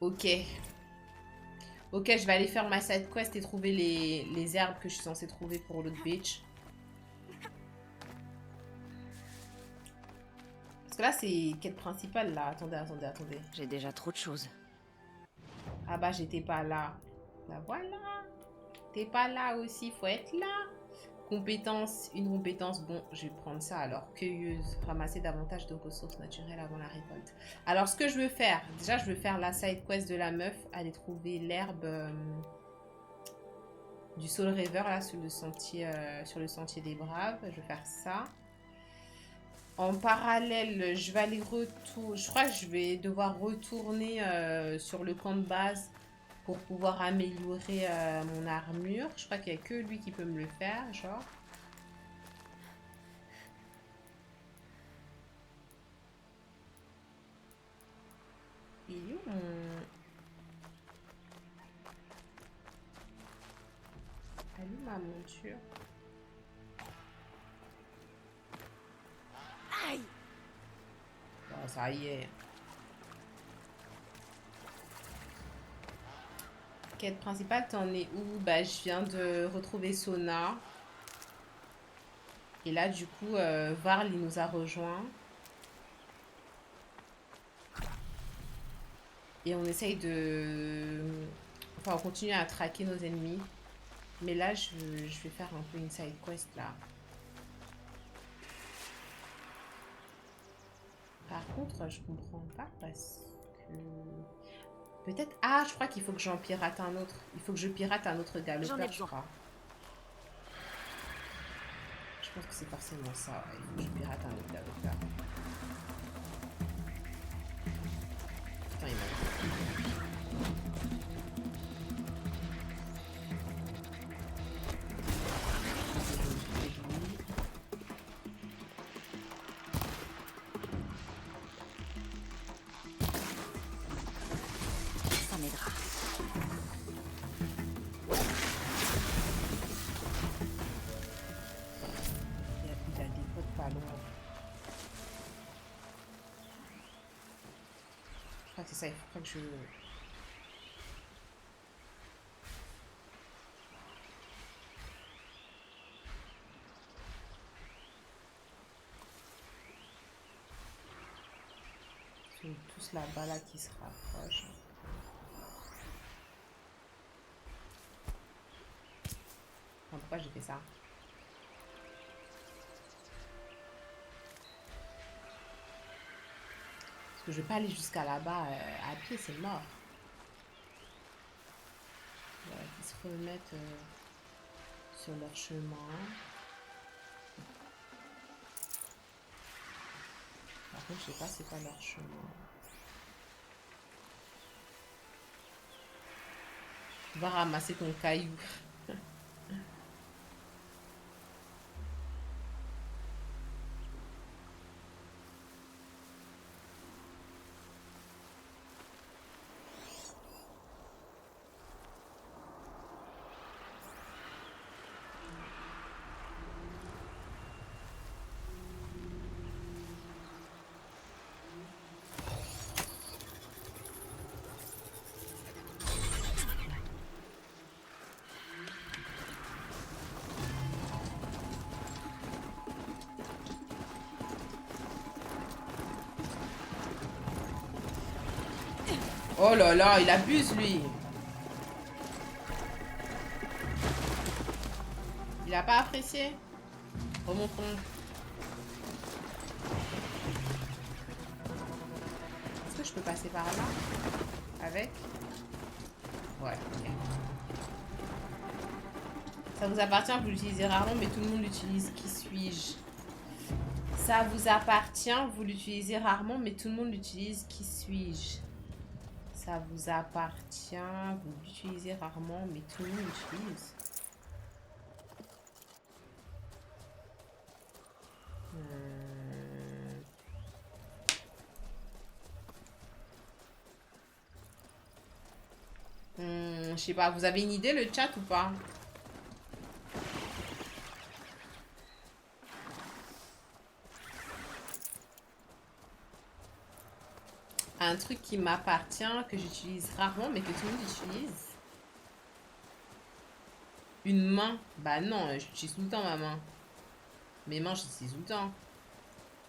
Ok. Ok, je vais aller faire ma side quest et trouver les herbes que je suis censée trouver pour l'autre beach. Parce que là, c'est quête principale, là. Attendez, attendez, attendez. J'ai déjà trop de choses. Ah bah, j'étais pas là. Bah voilà. T'es pas là aussi, faut être là. Compétence, une compétence. Bon, je vais prendre ça alors. Cueilleuse, ramasser davantage de ressources naturelles avant la récolte. Alors, ce que je veux faire, déjà, je veux faire la side quest de la meuf. Aller trouver l'herbe du Soul River, là, sur le sentier des Braves. Je vais faire ça. En parallèle, je vais aller retourner. Je crois que je vais devoir retourner sur le camp de base pour pouvoir améliorer mon armure. Je crois qu'il n'y a que lui qui peut me le faire, genre. Il est où Elle est où ma monture? Aïe! Bon, ça y est. Quête principale, t'en es où? Bah, je viens de retrouver Sona. Et là, du coup, Varl, il nous a rejoints. Et on essaye de... Enfin, on continue à traquer nos ennemis. Mais là, je vais faire un peu une side quest, là. Par contre, je comprends pas parce que... Peut-être... Ah, je crois qu'il faut que j'en pirate un autre. Il faut que je pirate un autre J'en ai galopeur, je besoin. crois. Je pense que c'est forcément ça, ouais. Il faut que je pirate un autre galopeur. Putain, il m'a... Je vais m'occuper de lui. Ça m'aidera. Il a des potes pas loin. Je crois que c'est ça, il faut que je... Ils sont tous là-bas, là, qui se rapprochent. Enfin, pourquoi j'ai fait ça? Parce que je vais pas aller jusqu'à là-bas à pied, c'est mort. Voilà, qu'ils se remettent sur leur chemin. Par contre, je sais pas c'est quoi leur chemin. Va ramasser ton caillou. Oh là là, il abuse lui. Il a pas apprécié. Remontons. Est-ce que je peux passer par là? Avec? Ouais, ok. Ça vous appartient, vous l'utilisez rarement, mais tout le monde l'utilise. Qui suis-je? Ça vous appartient, vous l'utilisez rarement, mais tout le monde l'utilise. Qui suis-je? Ça vous appartient, vous l'utilisez rarement, mais tout le monde l'utilise. Je sais pas, vous avez une idée le chat ou pas? un truc qui m'appartient, que j'utilise rarement, mais que tout le monde utilise. Une main. Bah non, j'utilise tout le temps ma main. Mes mains, j'utilise tout le temps.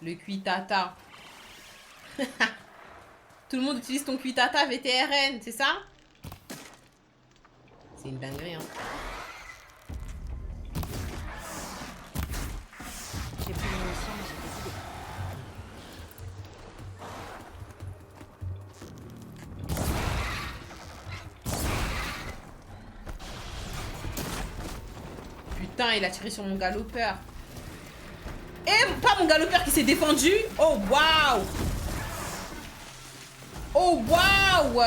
Le cuitata. Tout le monde utilise ton cuitata VTRN, c'est ça? C'est une dinguerie, hein. J'ai plus de munitions, mais j'ai des idées. Putain, il a tiré sur mon galopeur. Et pas mon galopeur qui s'est défendu. Oh, waouh. Oh, waouh.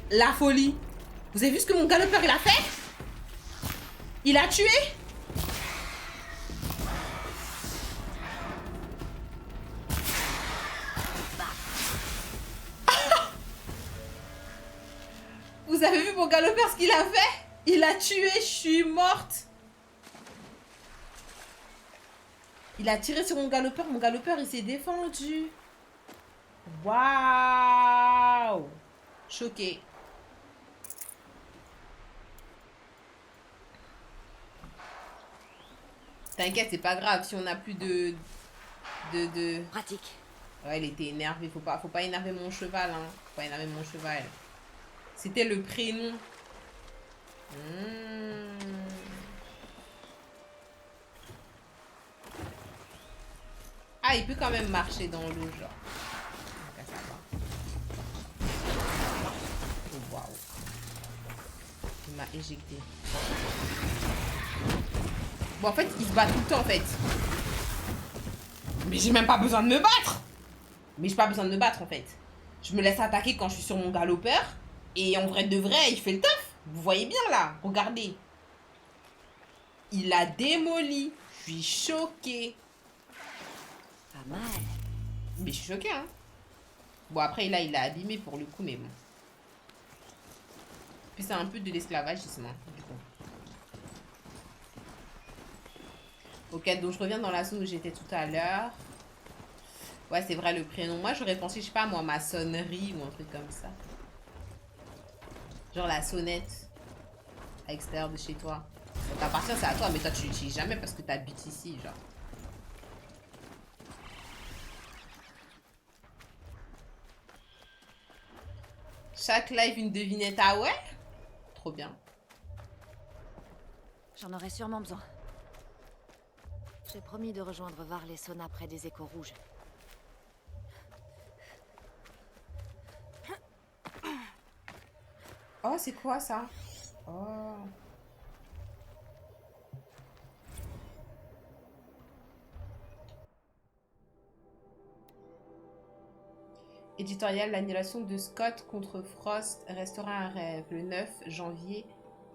La folie. Vous avez vu ce que mon galopeur, il a fait? Il a tué? Vous avez vu mon galopeur ce qu'il a fait? Il a tué, je suis morte. Il a tiré sur mon galopeur il s'est défendu. Waouh. Choqué. T'inquiète, c'est pas grave si on a plus de... Pratique. Ouais, il était énervé. Faut pas énerver mon cheval, hein. Faut pas énerver mon cheval. C'était le prénom. Ah, il peut quand même marcher dans l'eau, genre. Donc, ça va. Oh, waouh. Il m'a éjecté. Bon, en fait, il se bat tout le temps, en fait. Mais j'ai même pas besoin de me battre. Mais j'ai pas besoin de me battre, en fait. Je me laisse attaquer quand je suis sur mon galopeur. Et en vrai de vrai, il fait le taf. Vous voyez bien, là. Regardez. Il a démoli. Je suis choquée. Pas mal. Mais je suis choquée, hein. Bon, après, là, il a abîmé pour le coup, mais bon. Puis c'est un peu de l'esclavagisme, hein, du coup. Ok, donc je reviens dans la zone où j'étais tout à l'heure. Ouais, c'est vrai, le prénom. Moi, j'aurais pensé, je sais pas, moi, maçonnerie ou un truc comme ça. Genre la sonnette à l'extérieur de chez toi. Ça t'appartient, c'est à toi, mais toi, tu l'utilises jamais parce que t'habites ici, genre. Chaque live, une devinette. Ah ouais? Trop bien. J'en aurais sûrement besoin. J'ai promis de rejoindre Varl et Sona près des échos rouges. Oh, c'est quoi ça? Oh. Éditorial, l'annulation de Scott contre Frost restera un rêve. Le 9 janvier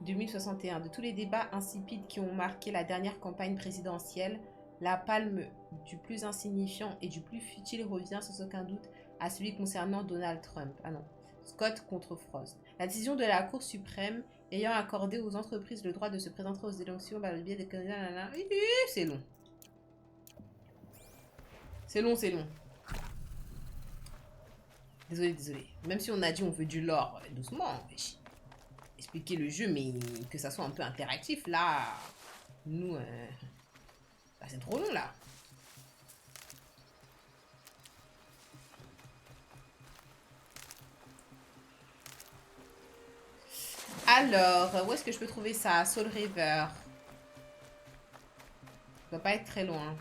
2061. De tous les débats insipides qui ont marqué la dernière campagne présidentielle, la palme du plus insignifiant et du plus futile revient sans aucun doute à celui concernant Donald Trump. Ah non, Scott contre Frost. La décision de la Cour suprême ayant accordé aux entreprises le droit de se présenter aux élections par le biais des candidats... C'est long. C'est long, c'est long. Désolé. Même si on a dit on veut du lore, doucement. Expliquer le jeu, mais que ça soit un peu interactif. Là, nous, là, c'est trop long, là. Alors, où est-ce que je peux trouver ça? Soul River. Ça doit pas être très loin.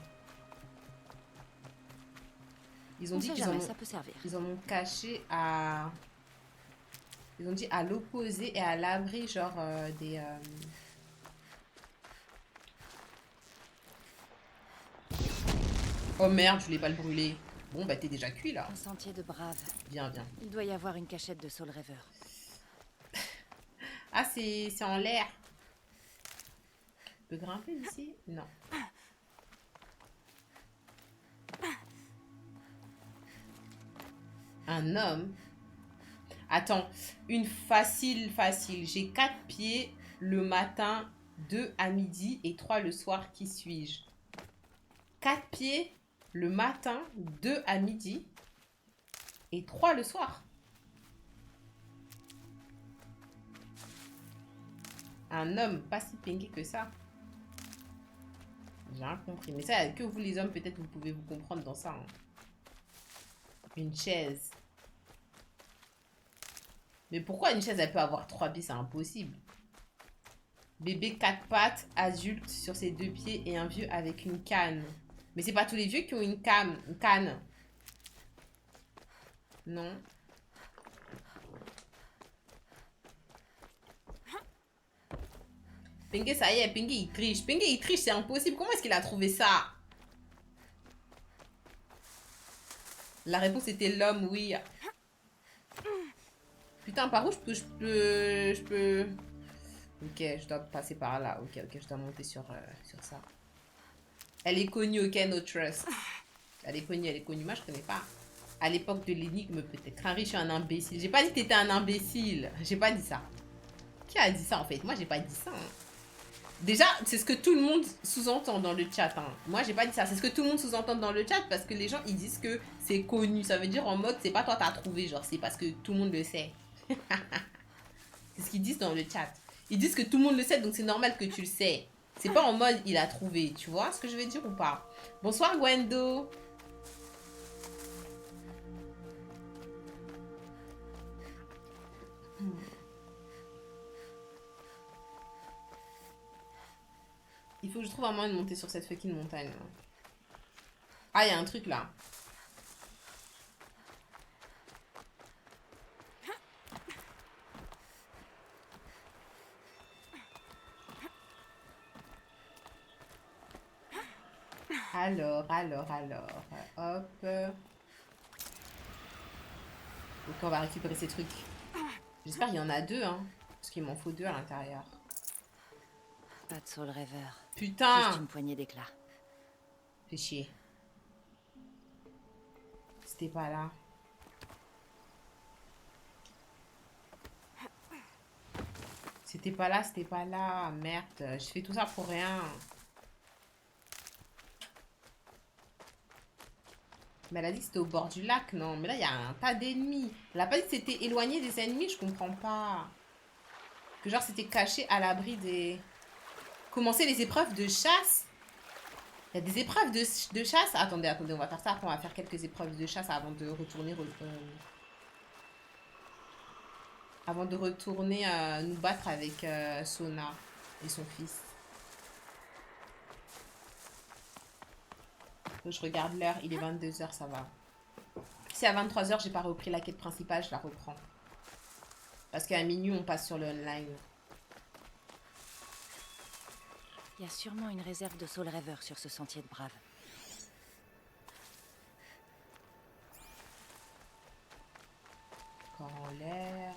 Ils ont dit qu'ils en ont caché à... Ils ont dit à l'opposé et à l'abri, genre des... Oh merde, je voulais pas le brûler. Bon, bah t'es déjà cuit, là. Un sentier de brave. Viens. Il doit y avoir une cachette de Soul River. Ah, c'est en l'air. Tu peux grimper ici? Non. Un homme. Attends, une facile. J'ai 4 pieds le matin, 2 à midi et 3 le soir. Qui suis-je? 4 pieds le matin, 2 à midi et 3 le soir. Un homme pas si pingué que ça. J'ai rien compris. Mais ça, que vous les hommes, peut-être vous pouvez vous comprendre dans ça. Hein. Une chaise. Mais pourquoi une chaise, elle peut avoir 3 pieds? C'est impossible. Bébé 4 pattes, adulte sur ses 2 pieds et un vieux avec une canne. Mais c'est pas tous les vieux qui ont une canne. Non. Pingué, ça y est, Pingué, il triche. Pingué, il triche, c'est impossible. Comment est-ce qu'il a trouvé ça? La réponse était l'homme, oui. Putain, par où je peux... Ok, je dois passer par là. Ok, je dois monter sur ça. Elle est connue, ok, no trust. Elle est connue. Moi, je connais pas. À l'époque de l'énigme, peut-être. Un riche et un imbécile. J'ai pas dit que t'étais un imbécile. J'ai pas dit ça. Qui a dit ça, en fait? Moi, j'ai pas dit ça. Hein. Déjà, c'est ce que tout le monde sous-entend dans le chat. Hein. Moi, j'ai pas dit ça. C'est ce que tout le monde sous-entend dans le chat parce que les gens, ils disent que c'est connu. Ça veut dire en mode, c'est pas toi t'as trouvé. Genre, c'est parce que tout le monde le sait. C'est ce qu'ils disent dans le chat. Ils disent que tout le monde le sait, donc c'est normal que tu le sais. C'est pas en mode, il a trouvé. Tu vois ce que je veux dire ou pas? Bonsoir, Gwendo. Il faut que je trouve un moyen de monter sur cette fucking montagne. Ah, il y a un truc là. Alors. Hop. Donc on va récupérer ces trucs. J'espère qu'il y en a 2, hein. Parce qu'il m'en faut 2 à l'intérieur. Pas de Soul Reaver. Putain! Juste une poignée d'éclats. Fais chier. C'était pas là. C'était pas là. Merde, je fais tout ça pour rien. Mais elle a dit que c'était au bord du lac, non? Mais là, il y a un tas d'ennemis. Elle a pas dit que c'était éloigné des ennemis, je comprends pas. Que genre, c'était caché à l'abri des... Commencer les épreuves de chasse? Il y a des épreuves de chasse? Attendez, on va faire ça. Après, on va faire quelques épreuves de chasse avant de retourner... avant de retourner nous battre avec Sona et son fils. Je regarde l'heure, il est 22 h, ça va. Si à 23 h, j'ai pas repris la quête principale, je la reprends. Parce qu'à minuit, on passe sur le online. Il y a sûrement une réserve de Soul Reaver sur ce sentier de Brave. Corps en l'air.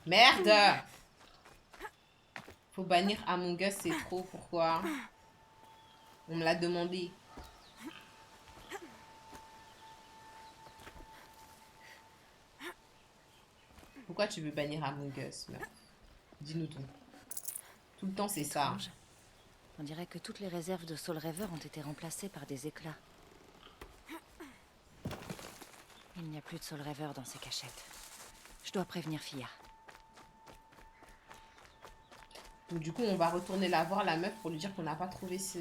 Merde! Faut bannir Among Us, c'est trop. Pourquoi? On me l'a demandé. Pourquoi tu veux bannir Among Us? Dis-nous tout. Tout le temps, c'est ça. On dirait que toutes les réserves de Soul Reaver ont été remplacées par des éclats. Il n'y a plus de Soul Reaver dans ces cachettes. Je dois prévenir Fia. Donc du coup, on va retourner la voir, la meuf, pour lui dire qu'on n'a pas trouvé ce...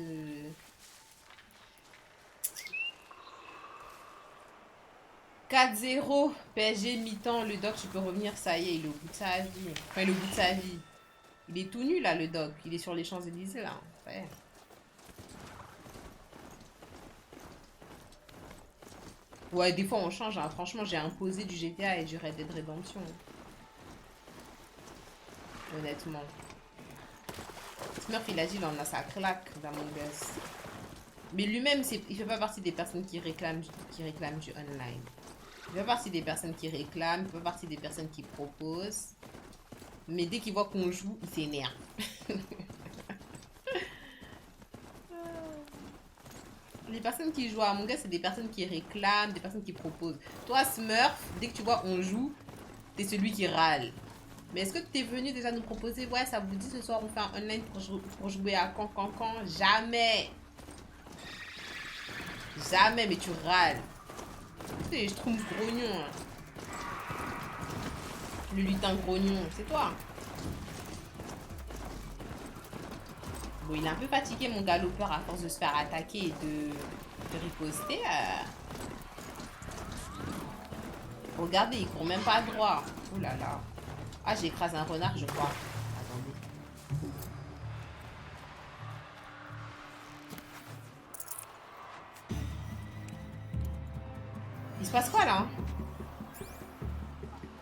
« 4-0, PSG mi-temps, le doc, tu peux revenir, ça y est, il est au bout de sa vie. » Enfin, il est au bout de sa vie. Il est tout nu, là, le doc. Il est sur les Champs-Élysées, là. Ouais. Ouais, des fois, on change, hein. Franchement, j'ai imposé du GTA et du Red Dead Redemption. Honnêtement. Smurf, il a dit, il en a sa claque d'Among Us. Mais lui-même, il fait pas partie des personnes qui réclament du online. Il fait pas partie des personnes qui réclament, il fait pas partie des personnes qui proposent. Mais dès qu'il voit qu'on joue, il s'énerve. Les personnes qui jouent à Among Us, c'est des personnes qui réclament, des personnes qui proposent. Toi, Smurf, dès que tu vois on joue, T'es celui qui râle. Mais est-ce que tu es venu déjà nous proposer, ouais, ça vous dit ce soir on fait un online pour jouer à quand? Jamais. Jamais, mais tu râles. Tu sais, je trouve grognon. Hein. Le lutin grognon, c'est toi. Bon, il est un peu fatigué, mon galopeur, à force de se faire attaquer et de riposter. Regardez, il court même pas droit. Ouh là là. Ah, j'ai écrasé un renard, je crois. Attendez. Il se passe quoi là?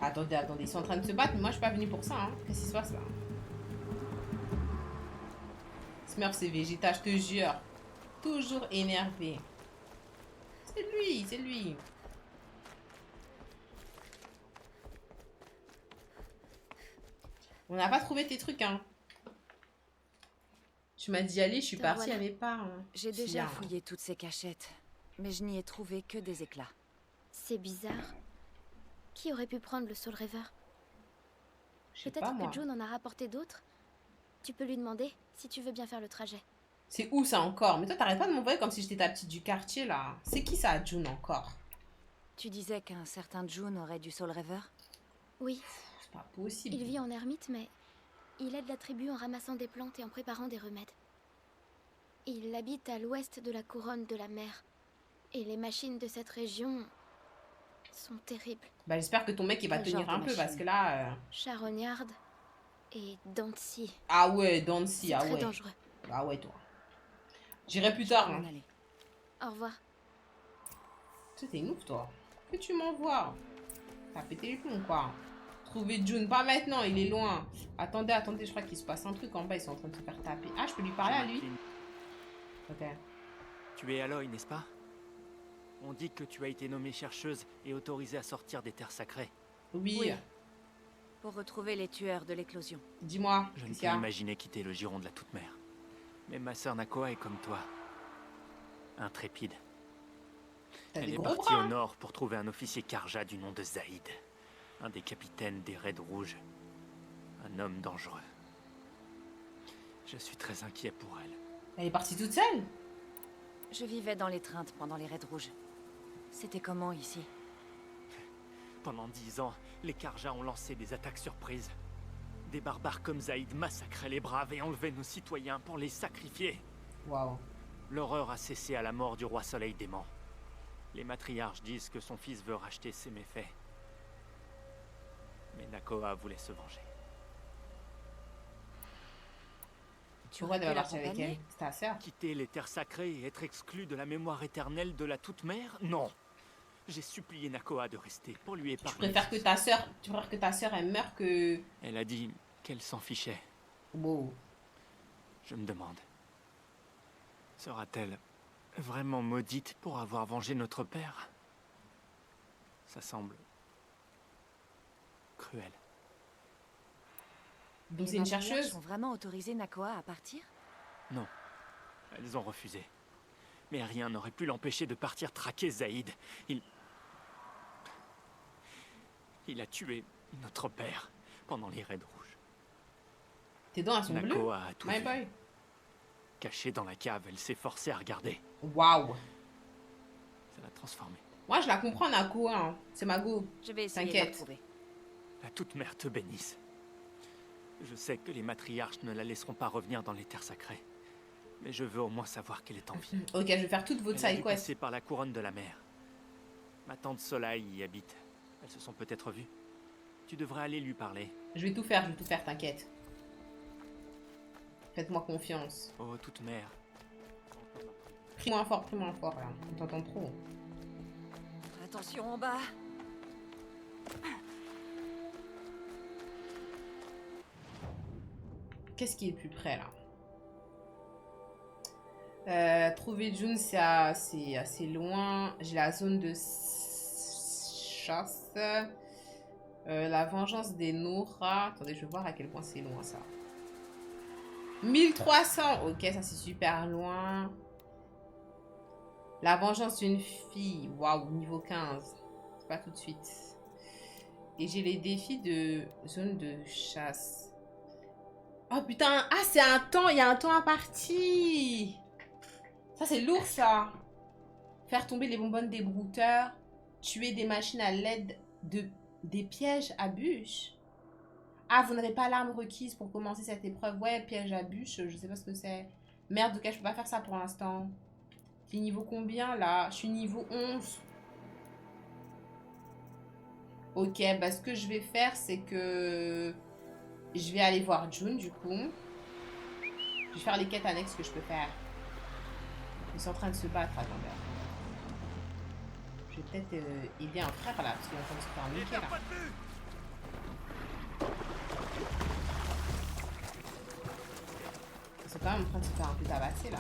Attendez, ils sont en train de se battre, mais moi je suis pas venue pour ça. Hein. Qu'est-ce qui se passe là? Smurf, c'est Vegeta, je te jure. Toujours énervé. C'est lui, c'est lui. On n'a pas trouvé tes trucs, hein. Tu m'as dit aller, je suis partie, il n'y avait pas. Hein. J'ai déjà fouillé toutes ces cachettes, mais je n'y ai trouvé que des éclats. C'est bizarre. Qui aurait pu prendre le Soul Reaver? Peut-être que June en a rapporté d'autres. Tu peux lui demander si tu veux bien faire le trajet. C'est où ça encore? Mais toi, t'arrêtes pas de m'envoyer comme si j'étais ta petite du quartier, là. C'est qui ça, June, encore? Tu disais qu'un certain June aurait du Soul Reaver? Oui. C'est pas possible. Il vit en ermite, mais il aide la tribu en ramassant des plantes et en préparant des remèdes. Il habite à l'ouest de la couronne de la mer. Et les machines de cette région sont terribles. Bah, j'espère que ton mec, il va tenir un peu, parce que là... Charognard et Dancy. Ah ouais, Dancy, ah ouais. C'est très dangereux. Ah ouais, toi. J'irai plus tard. Hein. Au revoir. T'es une ouf, toi. Que tu m'envoies? T'as pété les plombs, quoi. Trouver June, pas maintenant, il est loin. Attendez, je crois qu'il se passe un truc en bas, ils sont en train de se faire taper. Ah, je peux lui parler à lui? Ok. Tu es Aloy, n'est-ce pas? On dit que tu as été nommée chercheuse et autorisée à sortir des terres sacrées. Oui. Pour retrouver les tueurs de l'éclosion. Dis-moi. Je ne peux imaginer quitter le giron de la Toute-Mère. Mais ma sœur Nakoa est comme toi. Intrépide. Elle est partie au nord pour trouver un officier Karja du nom de Zaïd. Un des capitaines des Raids Rouges. Un homme dangereux. Je suis très inquiet pour elle. Elle est partie toute seule? Je vivais dans l'étreinte pendant les Raids Rouges. C'était comment ici? Pendant 10 ans, les Karja ont lancé des attaques surprises. Des barbares comme Zaïd massacraient les braves et enlevaient nos citoyens pour les sacrifier. Waouh. L'horreur a cessé à la mort du roi Soleil dément. Les matriarches disent que son fils veut racheter ses méfaits. Mais Nakoa voulait se venger. Pourquoi elle va partir avec elle? C'est ta sœur? Quitter les terres sacrées et être exclu de la mémoire éternelle de la Toute-Mère? Non. J'ai supplié Nakoa de rester pour lui épargner. Tu préfères que ta sœur elle meure que... Elle a dit qu'elle s'en fichait. Wow. Je me demande. Sera-t-elle vraiment maudite pour avoir vengé notre père? Ça semble cruel. Donc c'est une chercheuse? Ils ont vraiment autorisé Nakoa à partir? Non. Elles ont refusé. Mais rien n'aurait pu l'empêcher de partir traquer Zaïd. Il a tué notre père pendant les Raids Rouges. Tes dents, elles sont bleues? Nakoa a tout My vu. boy. Cachée dans la cave, elle s'est forcée à regarder. Waouh. Ça l'a transformée. Moi, je la comprends, Nakoa. Hein. C'est ma go. Je vais essayer de la trouver. La Toute-Mère te bénisse. Je sais que les matriarches ne la laisseront pas revenir dans les terres sacrées. Mais je veux au moins savoir qu'elle est en vie. Ok, je vais faire toute votre side quest. Passée par la couronne de la mer. Ma tante Soleil y habite. Elles se sont peut-être vues. Tu devrais aller lui parler. Je vais tout faire, t'inquiète. Faites-moi confiance. Oh, Toute-Mère. Crie moins fort, là. On t'entend trop. Attention en bas. Qu'est-ce qui est le plus près, là? Trouver June, c'est assez loin. J'ai la zone de chasse. La vengeance des Nora. Attendez, je vais voir à quel point c'est loin, ça. 1300. Ok, ça, c'est super loin. La vengeance d'une fille. Waouh, niveau 15. C'est pas tout de suite. Et j'ai les défis de zone de chasse. Oh putain, ah c'est un temps, il y a un temps imparti. Ça c'est lourd ça. Faire tomber les bonbonnes des brouteurs. Tuer des machines à l'aide de des pièges à bûches. Ah, vous n'avez pas l'arme requise pour commencer cette épreuve. Ouais, piège à bûches, je sais pas ce que c'est. Merde, ok, je peux pas faire ça pour l'instant. T'es niveau combien là? Je suis niveau 11. Ok, bah ce que je vais faire, c'est que je vais aller voir June du coup. Je vais faire les quêtes annexes que je peux faire. Ils sont en train de se battre, attendez. Je vais peut-être aider un frère là, parce qu'il est en train de se faire niquer là. Ils sont quand même en train de se faire un peu tabasser là.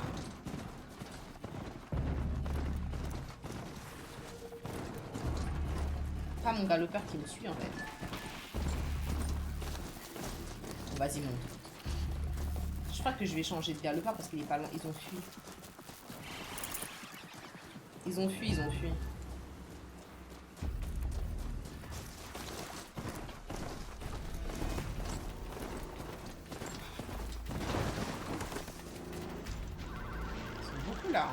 Pas mon galopeur qui me suit en fait. Bon, vas-y, monte. Je crois que je vais changer de galopeur parce qu'il est pas loin. Ils ont fui. Ils ont fui, ils ont fui. Ils sont beaucoup là.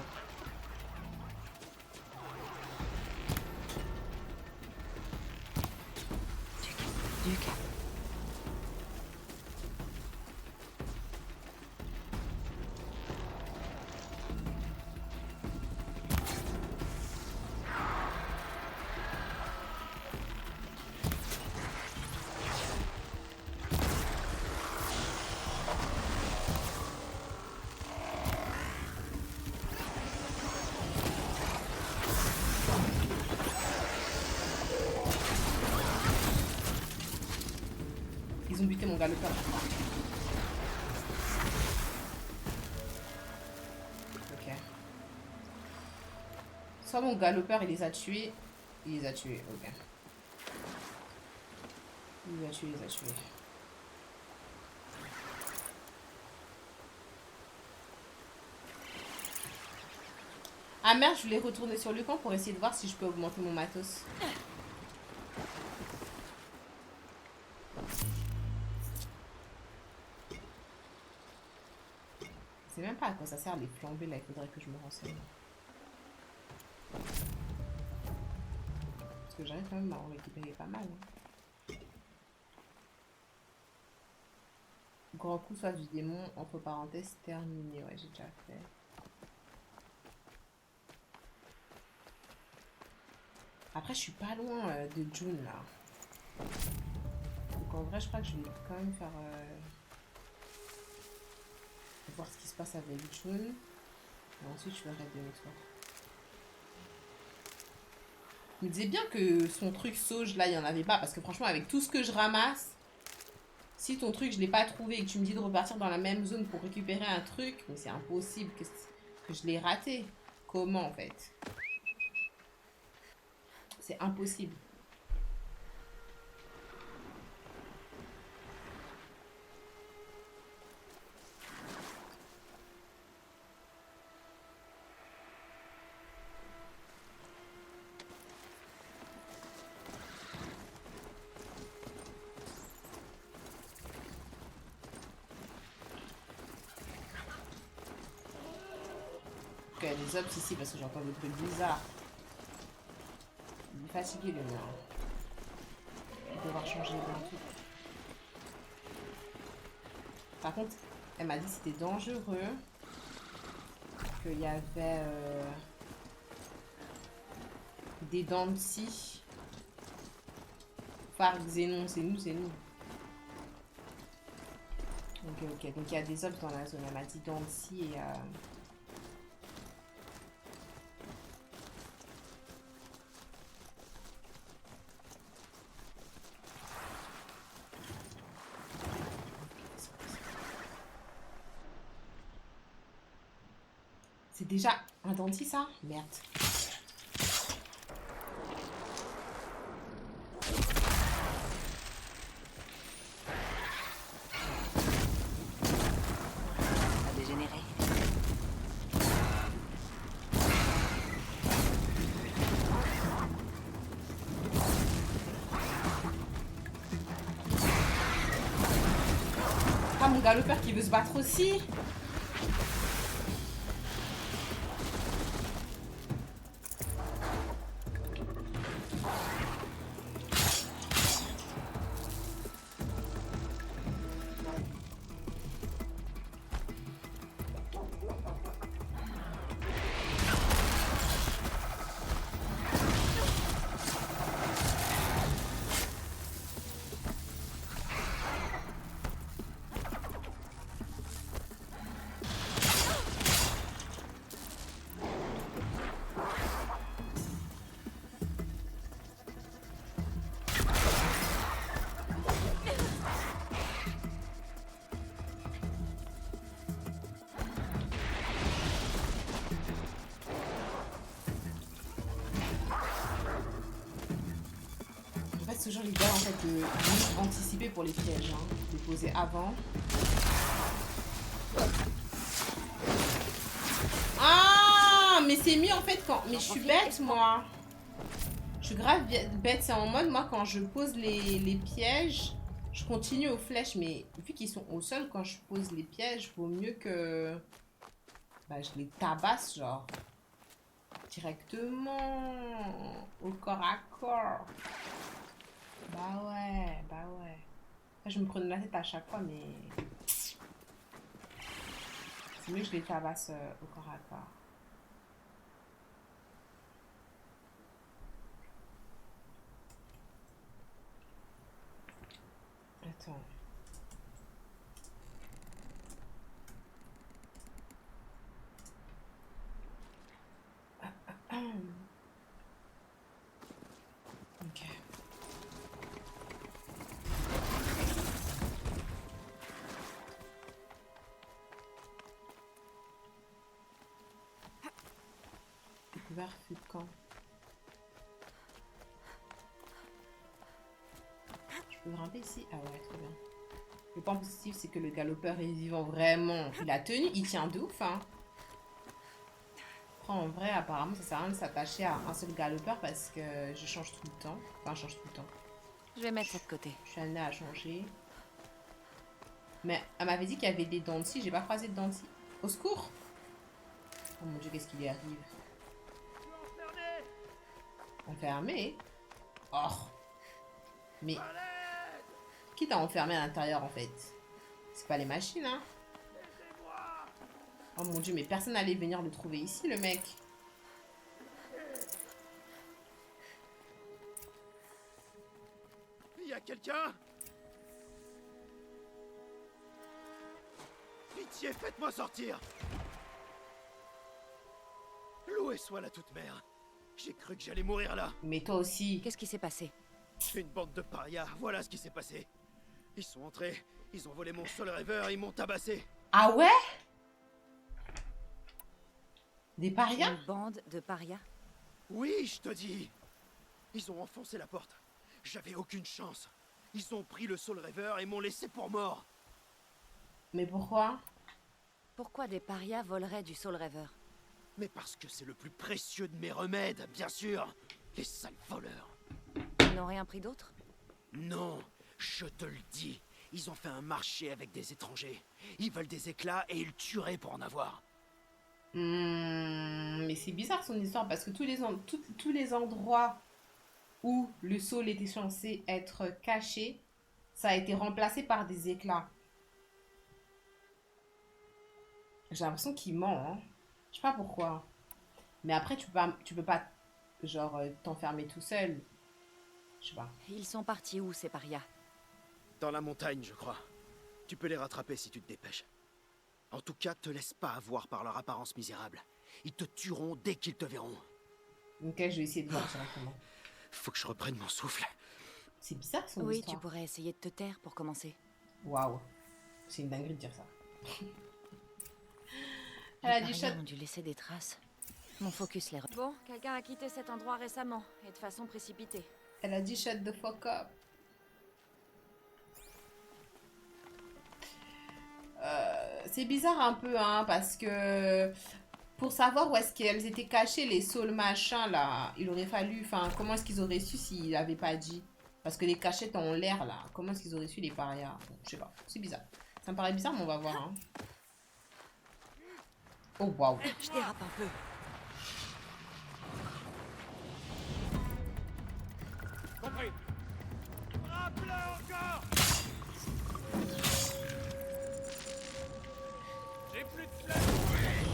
Duc. Ils ont buté mon galopeur, je crois. Ok. Soit mon galopeur, il les a tués. Il les a tués, ok. Il les a tués, il les a tués. Ah merde, je voulais retourner sur le camp pour essayer de voir si je peux augmenter mon matos. Je sais même pas à quoi ça sert les flambées là, il faudrait que je me renseigne. Parce que j'arrive quand même à en récupérer pas mal. Hein. Grand coup soit du démon, entre parenthèses, terminé. Ouais, j'ai déjà fait. Après, je suis pas loin de June là. Donc en vrai, je crois que je vais quand même faire... voir ce qui se passe avec June. Et ensuite, je ferai des autres. Il me disait bien que son truc sauge là, il n'y en avait pas. Parce que franchement, avec tout ce que je ramasse, si ton truc, je ne l'ai pas trouvé et que tu me dis de repartir dans la même zone pour récupérer un truc, mais c'est impossible que je l'ai raté. Comment en fait? C'est impossible. Il y a des ops ici parce que j'entends des trucs bizarres. Il est fatigué le mien. Il va devoir changer d'un truc. Par contre, elle m'a dit que c'était dangereux. Qu'il y avait des dents de scie. Par Xénon, c'est nous, c'est nous. Ok. Donc il y a des ops dans la zone. Elle m'a dit dents de scie et... C'est déjà un dentiste, ça? Merde. A dégénéré. mon galopeur qui veut se battre aussi. Ce genre les gars en fait de anticiper pour les pièges, hein, de poser avant. Ah mais c'est mieux en fait quand. Mais je suis bête moi. Je suis grave bête, c'est en mode moi quand je pose les pièges, je continue aux flèches, mais vu qu'ils sont au sol quand je pose les pièges, vaut mieux que bah, je les tabasse genre directement au corps à corps. Bah ouais, bah ouais. Je me prenais la tête à chaque fois, mais c'est mieux que je les tabasse au corps à corps. Attends. Ok. Vers fut quand? Je peux grimper ici? Ah ouais, très bien. Le point positif, c'est que le galopeur est vivant vraiment. Il a tenu, il tient de ouf, hein. Après, en vrai, apparemment, ça sert à rien de s'attacher à un seul galopeur parce que je change tout le temps. Enfin, je change tout le temps. Je vais mettre ça de côté. Je suis amenée à changer. Mais elle m'avait dit qu'il y avait des dents de scie. J'ai pas croisé de dents de scie. Au secours! Oh mon dieu, qu'est-ce qui lui arrive? Enfermé? Oh! Mais... Qui t'a enfermé à l'intérieur, en fait? C'est pas les machines, hein? Oh mon dieu, mais personne n'allait venir le trouver ici, le mec. Il y a quelqu'un? Pitié, faites-moi sortir! Loué soit la toute-mère. J'ai cru que j'allais mourir là. Mais toi aussi. Qu'est-ce qui s'est passé? Une bande de parias, voilà ce qui s'est passé. Ils sont entrés, ils ont volé mon Soul Reaver et ils m'ont tabassé. Ah ouais? Des parias? Une bande de parias? Oui, je te dis. Ils ont enfoncé la porte. J'avais aucune chance. Ils ont pris le Soul Reaver et m'ont laissé pour mort. Mais pourquoi? Pourquoi des parias voleraient du Soul Reaver? Mais parce que c'est le plus précieux de mes remèdes, bien sûr. Les sales voleurs. Ils n'ont rien pris d'autre? Non, je te le dis. Ils ont fait un marché avec des étrangers. Ils veulent des éclats et ils tueraient pour en avoir. Mais c'est bizarre son histoire parce que tous les endroits où le sol était censé être caché, ça a été remplacé par des éclats. J'ai l'impression qu'il ment, hein. Je sais pas pourquoi. Mais après, tu peux pas genre, t'enfermer tout seul. Je sais pas. Ils sont partis où, ces parias? Dans la montagne, je crois. Tu peux les rattraper si tu te dépêches. En tout cas, te laisse pas avoir par leur apparence misérable. Ils te tueront dès qu'ils te verront. Ok, je vais essayer de voir directement. Faut que je reprenne mon souffle. C'est bizarre son Oui, histoire. tu pourrais essayer de te taire pour commencer. Waouh. C'est une dinguerie de dire ça. Les Elle a dit parias shot. ont dû laisser des traces. Mon focus les... Bon, quelqu'un a quitté cet endroit récemment, et de façon précipitée. Elle a dit shut the fuck up. C'est bizarre un peu, hein, parce que pour savoir où est-ce qu'elles étaient cachées, les saules machins, là, il aurait fallu... Enfin, comment est-ce qu'ils auraient su s'ils n'avaient pas dit? Parce que les cachettes ont l'air, là. Comment est-ce qu'ils auraient su les parias? Bon, je sais pas, c'est bizarre. Ça me paraît bizarre, mais on va voir. Hein. Oh, waouh. Je dérape un peu. Compris. Frappe-le encore. J'ai plus de flèches.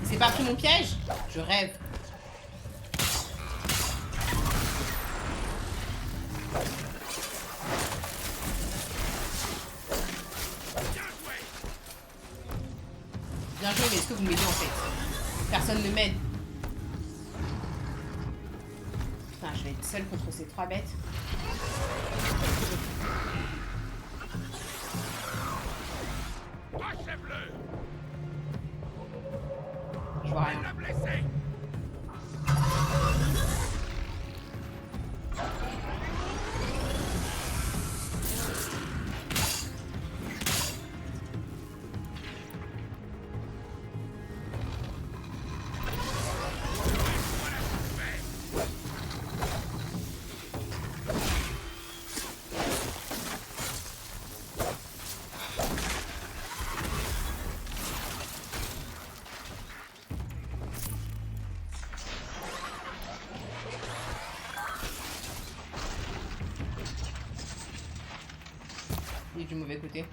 C'est pas pris mon piège? Je rêve. Bien joué, mais est-ce que vous m'aidez en fait? Personne ne m'aide. Putain, je vais être seule contre ces 3 bêtes. Achève-le. Je vois rien. La blessé. Il est du mauvais côté.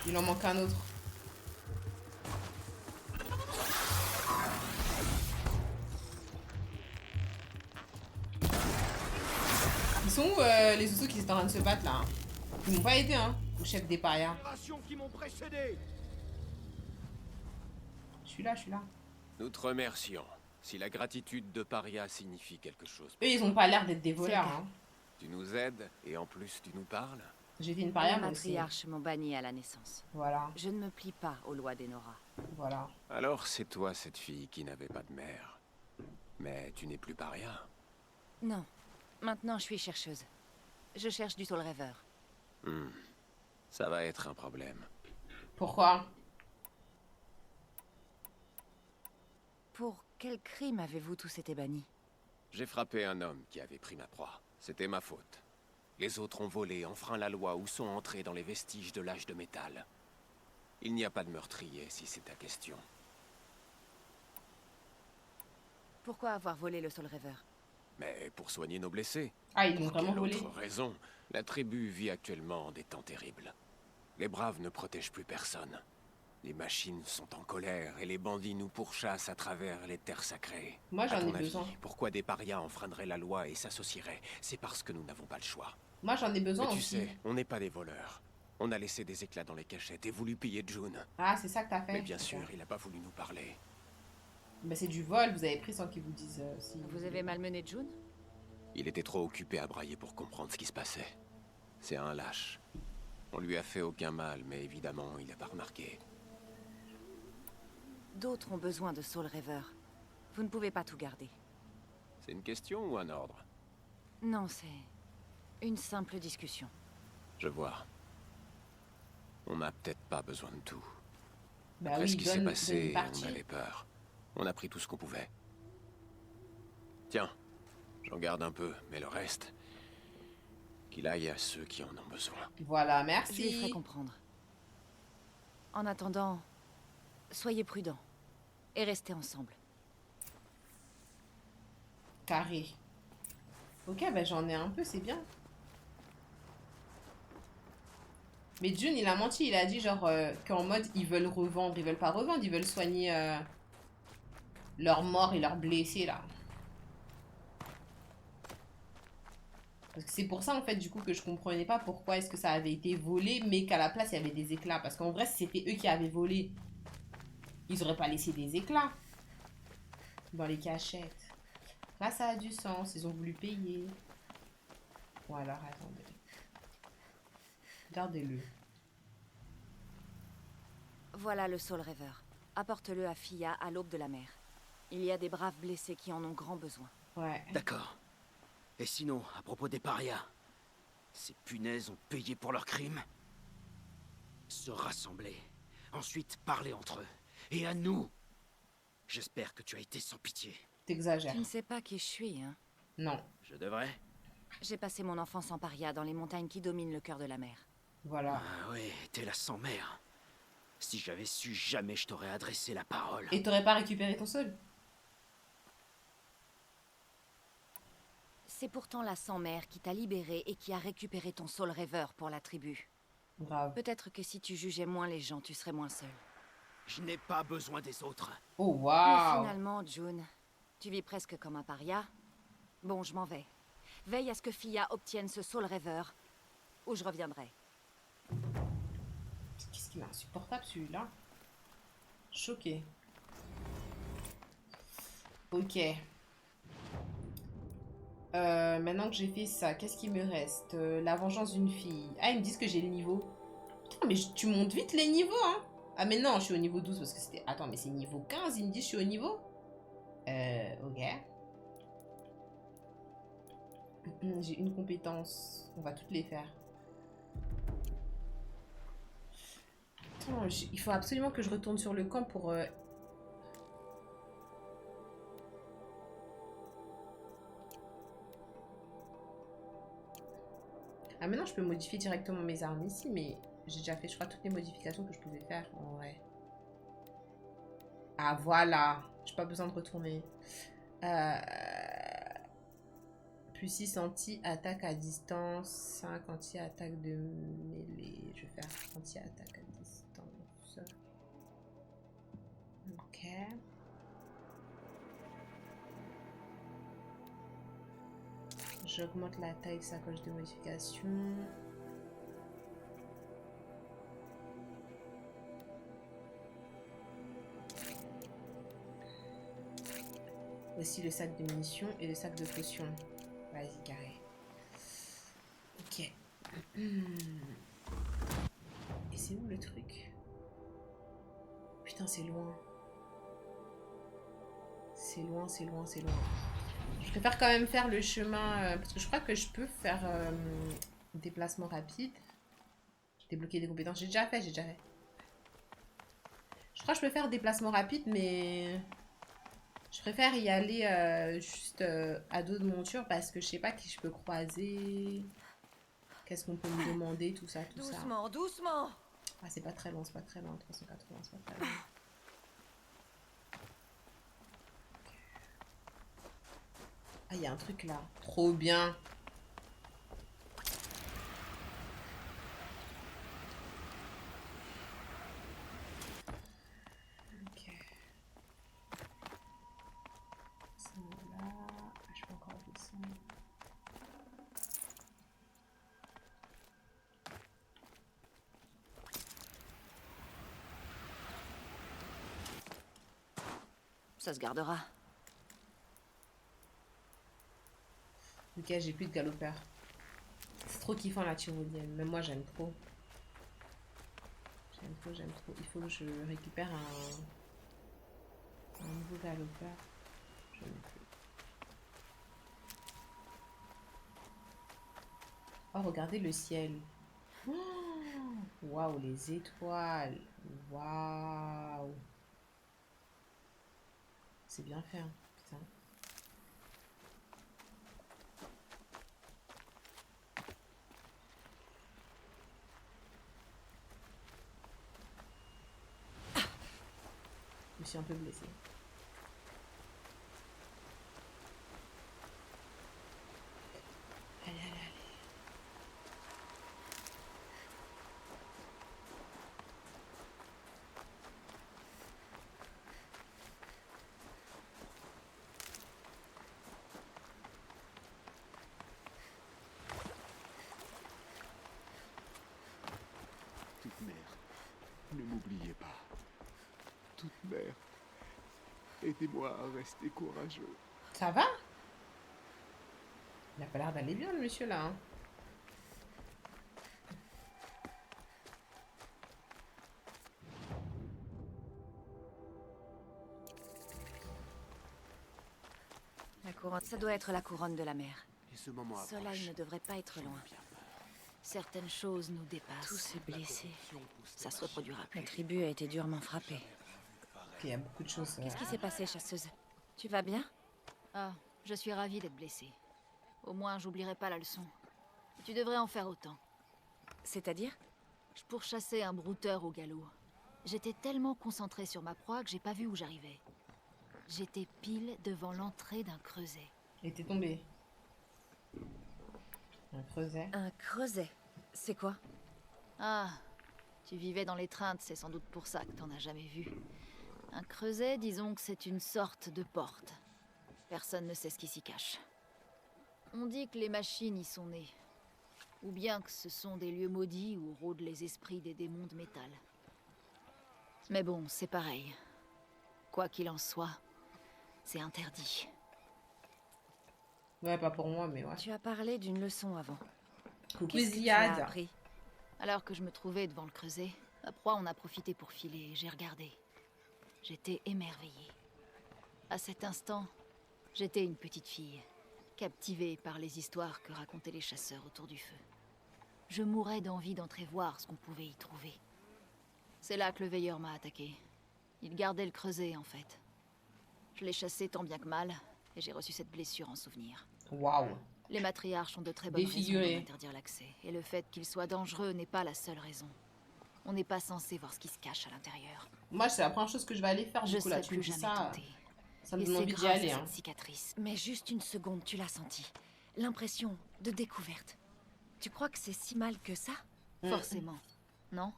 Il en manque un autre. Ils sont où les Usos qui étaient en train de se battre là? Ils m'ont pas aidé hein, au chef des parias. Qui m'ont précédé. Je suis là, je suis là. Nous te remercions. Si la gratitude de Paria signifie quelque chose. Eux, ils ont pas l'air d'être des voleurs. le cas. Hein. Tu nous aides et en plus tu nous parles. J'ai fait une Les paria moi aussi. matriarches m'ont banni à la naissance. Voilà, Je ne me plie pas aux lois d'Enora. voilà. Alors c'est toi cette fille qui n'avait pas de mère. Mais tu n'es plus Paria. Non. Maintenant, je suis chercheuse. Je cherche du Soul Reaver. Ça va être un problème. Pourquoi? Pour quel crime avez-vous tous été bannis? J'ai frappé un homme qui avait pris ma proie. C'était ma faute. Les autres ont volé, enfreint la loi ou sont entrés dans les vestiges de l'âge de métal. Il n'y a pas de meurtrier si c'est ta question. Pourquoi avoir volé le Soul Reaver? Mais pour soigner nos blessés. Ah, ils l'ont Pour vraiment quelle volé. autre raison? La tribu vit actuellement des temps terribles. Les braves ne protègent plus personne. Les machines sont en colère et les bandits nous pourchassent à travers les terres sacrées. Moi, À j'en ton ai avis, besoin. pourquoi des parias enfreindraient la loi et s'associeraient? C'est parce que nous n'avons pas le choix. Moi, j'en ai besoin Mais tu aussi. sais, on n'est pas des voleurs. On a laissé des éclats dans les cachettes et voulu piller June. Ah, c'est ça que t'as fait. Mais bien sûr, il n'a pas voulu nous parler. Bah, c'est du vol, vous avez pris sans qu'ils vous disent si... Vous avez malmené June? Il était trop occupé à brailler pour comprendre ce qui se passait. C'est un lâche. On lui a fait aucun mal, mais évidemment, il n'a pas remarqué. D'autres ont besoin de Soul Reaver. Vous ne pouvez pas tout garder. C'est une question ou un ordre? Non, c'est une simple discussion. Je vois. On n'a peut-être pas besoin de tout. Bah Après oui, ce qui s'est donne passé, une partie. on avait peur. On a pris tout ce qu'on pouvait. Tiens, j'en garde un peu, mais le reste... Qu'il aille à ceux qui en ont besoin. Voilà, Je lui ferai merci. comprendre. En attendant, soyez prudents. Et restez ensemble. Carré. Ok, bah j'en ai un peu, c'est bien. Mais June, il a menti, il a dit genre qu'en mode ils veulent revendre, ils veulent pas revendre, ils veulent soigner leurs morts et leurs blessés là. Parce que c'est pour ça en fait du coup que je comprenais pas pourquoi est-ce que ça avait été volé mais qu'à la place il y avait des éclats. Parce qu'en vrai si c'était eux qui avaient volé, ils auraient pas laissé des éclats dans les cachettes. Là ça a du sens, ils ont voulu payer. Bon alors attendez. Gardez-le. Voilà le Soul Reaver. Apporte-le à Fia à l'aube de la mer. Il y a des braves blessés qui en ont grand besoin. Ouais. D'accord. Et sinon, à propos des parias, ces punaises ont payé pour leurs crimes. Se rassembler, Ensuite, parlez entre eux. Et à nous. J'espère que tu as été sans pitié. T'exagères. Tu ne sais pas qui je suis, hein? Non. Je devrais? J'ai passé mon enfance en paria dans les montagnes qui dominent le cœur de la mer. Voilà. Ah oui, t'es la sans-mère. Si j'avais su, jamais je t'aurais adressé la parole. Et t'aurais pas récupéré ton sol? C'est pourtant la sans-mère qui t'a libéré et qui a récupéré ton Soul Reaver pour la tribu. Grave. Peut-être que si tu jugeais moins les gens, tu serais moins seul. Je n'ai pas besoin des autres. Oh, Mais waouh. finalement, June, tu vis presque comme un paria. Bon, je m'en vais. Veille à ce que Fia obtienne ce Soul Reaver, ou je reviendrai. Qu'est-ce qu'il est insupportable, celui-là. Choqué. Ok. Maintenant que j'ai fait ça, qu'est-ce qu'il me reste? La vengeance d'une fille. Ah, ils me disent que j'ai le niveau. Putain, mais tu montes vite les niveaux, hein. Ah, mais non, je suis au niveau 12 parce que c'était... Attends, mais c'est niveau 15, ils me disent que je suis au niveau? Ok. J'ai une compétence. On va toutes les faire. Attends, il faut absolument que je retourne sur le camp pour... Ah, maintenant, je peux modifier directement mes armes ici, mais j'ai déjà fait, je crois, toutes les modifications que je pouvais faire. En vrai. Ah, voilà. J'ai pas besoin de retourner. Plus 6 anti-attaque à distance, 5 anti-attaque de mêlée. Je vais faire anti-attaque à distance. Ok. J'augmente la taille de sacoche de modification. Aussi le sac de munitions et le sac de potions. Vas-y, carré. Ok. Et c'est où le truc? Putain, c'est loin. C'est loin, c'est loin, c'est loin. Je préfère quand même faire le chemin... parce que je crois que je peux faire déplacement rapide. Débloquer des compétences. J'ai déjà fait, j'ai déjà fait. Je crois que je peux faire déplacement rapide, mais... Je préfère y aller juste à dos de monture parce que je sais pas qui je peux croiser. Qu'est-ce qu'on peut me demander, tout ça, tout ça. Doucement, doucement! Ah, c'est pas très loin, c'est pas très loin. 380, c'est pas très loin. Ah, il y a un truc là. Trop bien. Ok. Ça là. Ah, je peux encore descendre. Ça se gardera. Ok, j'ai plus de galopeur. C'est trop kiffant la tyrolienne. Même moi, j'aime trop. J'aime trop, j'aime trop. Il faut que je récupère un nouveau galopeur. Je n'ai plus. Oh, regardez le ciel. Oh, waouh, les étoiles. Waouh. C'est bien fait, hein. Putain. Je me suis un peu blessée. Allez, allez, allez. Toute mère, ne m'oubliez pas. Toute mère, aidez-moi à rester courageux. Ça va? Il a pas l'air d'aller bien, le monsieur, là. Hein. La couronne, ça doit être la couronne de la mer. Et ce moment Soleil approche. ne devrait pas être loin. Bien peur. Certaines choses nous dépassent. Tous ces blessés. Ça se reproduira La plus. tribu a été durement frappée. Ok, il y a beaucoup de choses. Qu'est-ce qui s'est passé, chasseuse? Tu vas bien? Ah, je suis ravie d'être blessée. Au moins, j'oublierai pas la leçon. Tu devrais en faire autant. C'est-à-dire? Je pourchassais un brouteur au galop. J'étais tellement concentrée sur ma proie que j'ai pas vu où j'arrivais. J'étais pile devant l'entrée d'un creuset. Il était tombé. Un creuset. Un creuset. C'est quoi? Ah, tu vivais dans l'étreinte, c'est sans doute pour ça que t'en as jamais vu. Un creuset, disons que c'est une sorte de porte. Personne ne sait ce qui s'y cache. On dit que les machines y sont nées. Ou bien que ce sont des lieux maudits où rôdent les esprits des démons de métal. Mais bon, c'est pareil. Quoi qu'il en soit, c'est interdit. Ouais, pas pour moi, mais ouais. Tu as parlé d'une leçon avant. Coucou Qu'est-ce que tu as Ziad. appris? Alors que je me trouvais devant le creuset, ma proie en a profité pour filer et j'ai regardé. J'étais émerveillée. À cet instant, j'étais une petite fille, captivée par les histoires que racontaient les chasseurs autour du feu. Je mourais d'envie d'entrer voir ce qu'on pouvait y trouver. C'est là que le veilleur m'a attaqué. Il gardait le creuset, en fait. Je l'ai chassé tant bien que mal, et j'ai reçu cette blessure en souvenir. Waouh. Les matriarches ont de très bonnes raisons Défiguré. d'en interdire l'accès, et le fait qu'il soit dangereux n'est pas la seule raison. On n'est pas censé voir ce qui se cache à l'intérieur. Moi, c'est la première chose que je vais aller faire. Je Du coup, là, sais tu me plus dis jamais ça. tenter. Ça me Et donne c'est envie d'y grâce aller. à Hein. cette cicatrice. Mais juste une seconde, tu l'as senti. L'impression de découverte. Tu crois que c'est si mal que ça? Forcément. Non?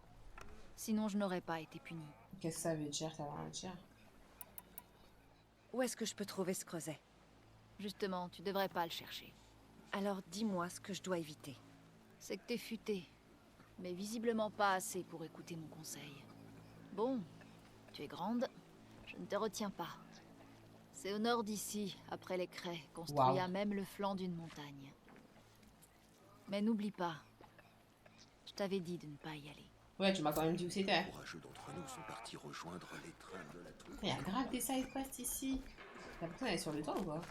Sinon, je n'aurais pas été punie. Qu'est-ce que ça veut dire? Ça veut rien dire. Où est-ce que je peux trouver ce creuset? Justement, tu devrais pas le chercher. Alors dis-moi ce que je dois éviter. C'est que t'es futée. Mais visiblement pas assez pour écouter mon conseil. Bon, tu es grande. Je ne te retiens pas. C'est au nord d'ici, après les craies, qu'on se Waouh. trouve à même le flanc d'une montagne. Mais n'oublie pas, je t'avais dit de ne pas y aller. Ouais, tu m'as quand même dit où c'était. Courageux d'entre nous sont partis rejoindre les trains de la troupe. Il y a grave des side quests ici. T'as l'impression d'aller sur le toit ou quoi?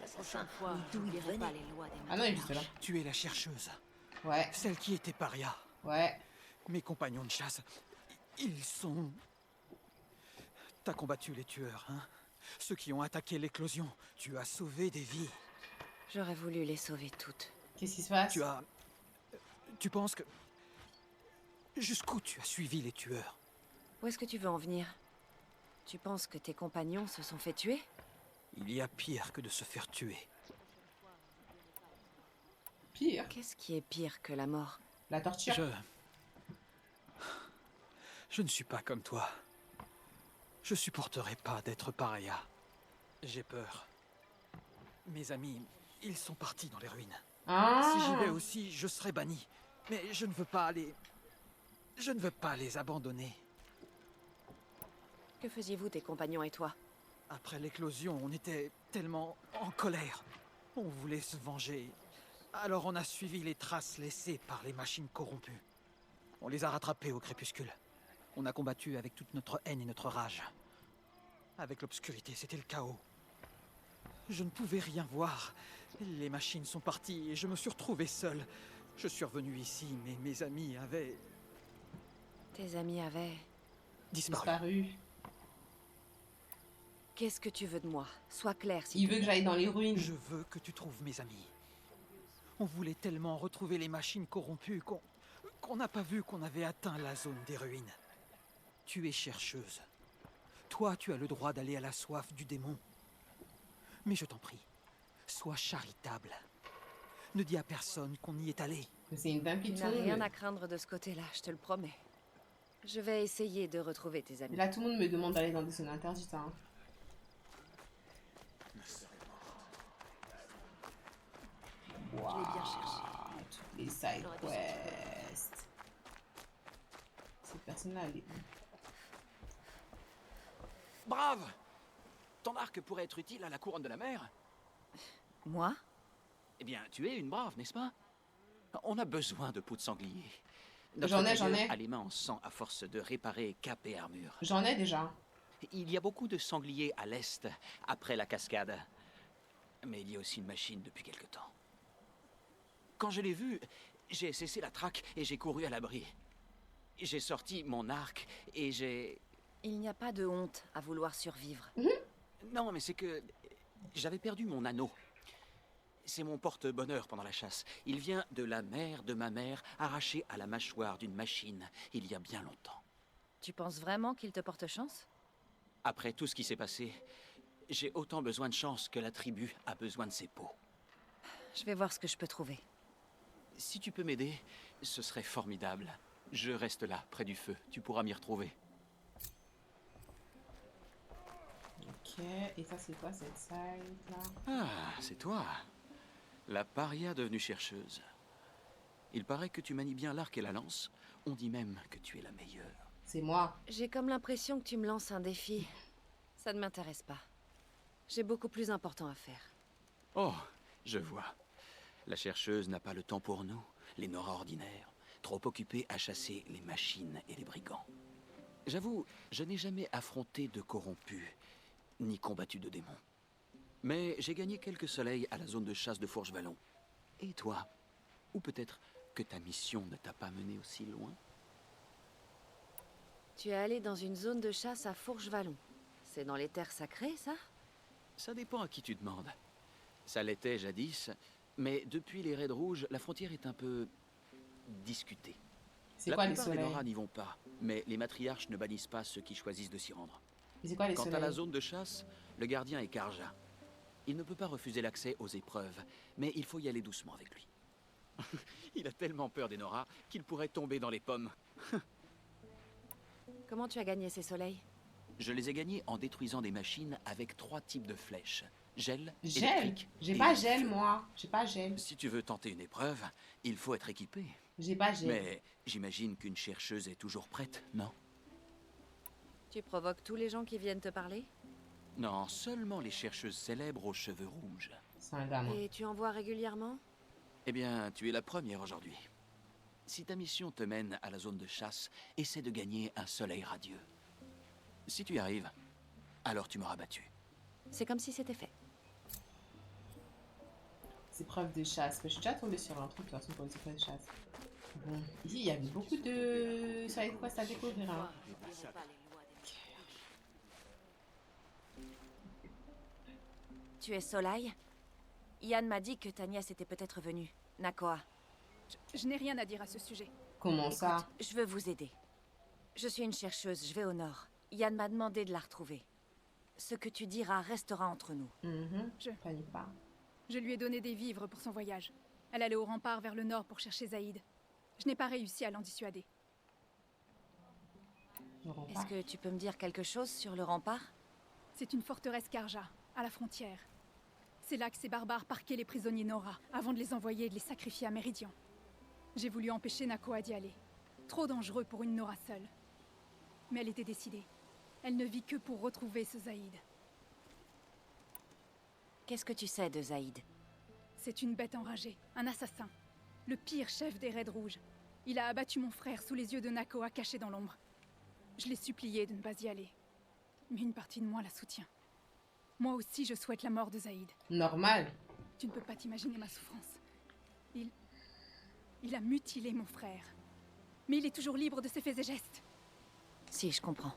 La prochaine fois, je n'oublierai pas les lois des Ah non, il est juste là. Tu es la chercheuse, Ouais, celle qui était paria. ouais. Mes compagnons de chasse, ils sont... T'as combattu les tueurs, hein? Ceux qui ont attaqué l'éclosion. Tu as sauvé des vies. J'aurais voulu les sauver toutes. Qu'est-ce qui se passe? Tu penses que... Jusqu'où tu as suivi les tueurs? Où est-ce que tu veux en venir? Tu penses que tes compagnons se sont fait tuer? Il y a pire que de se faire tuer. Pire. Qu'est-ce qui est pire que la mort? La torture. Je ne suis pas comme toi. Je supporterai pas d'être paria. J'ai peur. Mes amis, ils sont partis dans les ruines. Ah. Si j'y vais aussi, je serai banni. Mais je ne veux pas les... Je ne veux pas les abandonner. Que faisiez-vous, tes compagnons et toi? Après l'éclosion, on était tellement en colère. On voulait se venger. Alors on a suivi les traces laissées par les machines corrompues. On les a rattrapés au crépuscule. On a combattu avec toute notre haine et notre rage. Avec l'obscurité, c'était le chaos. Je ne pouvais rien voir. Les machines sont parties et je me suis retrouvé seul. Je suis revenu ici, mais mes amis avaient Tes amis avaient... disparu. Disparu. Qu'est-ce que tu veux de moi? Sois clair, s'il Il te veut que plaît. j'aille dans les ruines. Je veux que tu trouves mes amis. On voulait tellement retrouver les machines corrompues qu'on n'a pas vu qu'on avait atteint la zone des ruines. Tu es chercheuse. Toi, tu as le droit d'aller à la soif du démon. Mais je t'en prie, sois charitable. Ne dis à personne qu'on y est allé. C'est une dingue Tu qui n'as rien à tourne. craindre de ce côté-là, je te le promets. Je vais essayer de retrouver tes amis. Là, tout le monde me demande d'aller dans des zones interdites. Hein. Je l'ai bien cherché. Toutes les side quests. Cette personne-là, elle est où? Brave! Ton arc pourrait être utile à la couronne de la mer. Moi? Eh bien, tu es une brave, n'est-ce pas? On a besoin de peau de sanglier. J'en ai. tailleur a les mains en sang à force de réparer cap et armure. J'en ai déjà. Il y a beaucoup de sangliers à l'est, après la cascade. mais il y a aussi une machine depuis quelque temps. Quand je l'ai vue, j'ai cessé la traque et j'ai couru à l'abri. J'ai sorti mon arc et j'ai... Il n'y a pas de honte à vouloir survivre. Non, mais c'est que... J'avais perdu mon anneau. C'est mon porte-bonheur pendant la chasse. Il vient de la mère de ma mère, arraché à la mâchoire d'une machine, il y a bien longtemps. Tu penses vraiment qu'il te porte chance? Après tout ce qui s'est passé, j'ai autant besoin de chance que la tribu a besoin de ses peaux. Je vais voir ce que je peux trouver. Si tu peux m'aider, ce serait formidable. Je reste là, près du feu. Tu pourras m'y retrouver. Ok, et ça c'est quoi cette salle là? Ah, c'est toi. La paria devenue chercheuse. Il paraît que tu manies bien l'arc et la lance. On dit même que tu es la meilleure. C'est moi. J'ai comme l'impression que tu me lances un défi. Ça ne m'intéresse pas. J'ai beaucoup plus important à faire. Oh, je vois. La chercheuse n'a pas le temps pour nous, les Nora ordinaires, trop occupés à chasser les machines et les brigands. J'avoue, je n'ai jamais affronté de corrompus, ni combattu de démons. Mais j'ai gagné quelques soleils à la zone de chasse de Fourche-Vallon. Et toi? Ou peut-être que ta mission ne t'a pas mené aussi loin? Tu es allé dans une zone de chasse à Fourche-Vallon. C'est dans les terres sacrées, ça? Ça dépend à qui tu demandes. Ça l'était jadis, mais depuis les raids rouges, la frontière est un peu... discutée. C'est La quoi les plupart des soleils? Nora n'y vont pas, mais les matriarches ne bannissent pas ceux qui choisissent de s'y rendre. Et c'est quoi les Quant soleils? à la zone de chasse, le gardien est Karja. Il ne peut pas refuser l'accès aux épreuves, mais il faut y aller doucement avec lui. Il a tellement peur des Nora qu'il pourrait tomber dans les pommes. Comment tu as gagné ces soleils? Je les ai gagnés en détruisant des machines avec 3 types de flèches. Gel, Gel? électrique J'ai et pas feu. gel moi. J'ai pas gel. Si tu veux tenter une épreuve, il faut être équipé. J'ai pas gel. Mais j'imagine qu'une chercheuse est toujours prête, non? Tu provoques tous les gens qui viennent te parler? Non, seulement les chercheuses célèbres aux cheveux rouges. C'est un gamin. Et tu en vois régulièrement? Eh bien, tu es la première aujourd'hui. Si ta mission te mène à la zone de chasse, essaie de gagner un soleil radieux. Si tu y arrives, alors tu m'auras battu. C'est comme si c'était fait. C'est preuve de chasse. Je suis déjà tombée sur un truc de toute façon pour les épreuves de chasse. Bon, ici il y avait beaucoup de... Ça va être quoi ça à découvrir hein. Tu es Soleil? Yann m'a dit que ta nièce était peut-être venue. Nakoa. Je n'ai rien à dire à ce sujet. Comment ça? Écoute, je veux vous aider. Je suis une chercheuse, je vais au nord. Yann m'a demandé de la retrouver. Ce que tu diras restera entre nous. Panique pas. Je lui ai donné des vivres pour son voyage. Elle allait au rempart vers le nord pour chercher Zaïd. Je n'ai pas réussi à l'en dissuader. Est-ce que tu peux me dire quelque chose sur le rempart? C'est une forteresse Karja, à la frontière. C'est là que ces barbares parquaient les prisonniers Nora, avant de les envoyer et de les sacrifier à Méridian. J'ai voulu empêcher Nakoa d'y aller. Trop dangereux pour une Nora seule. Mais elle était décidée. Elle ne vit que pour retrouver ce Zaïd. Qu'est-ce que tu sais de Zaïd? C'est une bête enragée, un assassin. Le pire chef des Raids Rouges. Il a abattu mon frère sous les yeux de Nakoa caché dans l'ombre. Je l'ai supplié de ne pas y aller. Mais une partie de moi la soutient. Moi aussi, je souhaite la mort de Zaïd. Normal. Tu ne peux pas t'imaginer ma souffrance. Il a mutilé mon frère. Mais il est toujours libre de ses faits et gestes. Si, je comprends.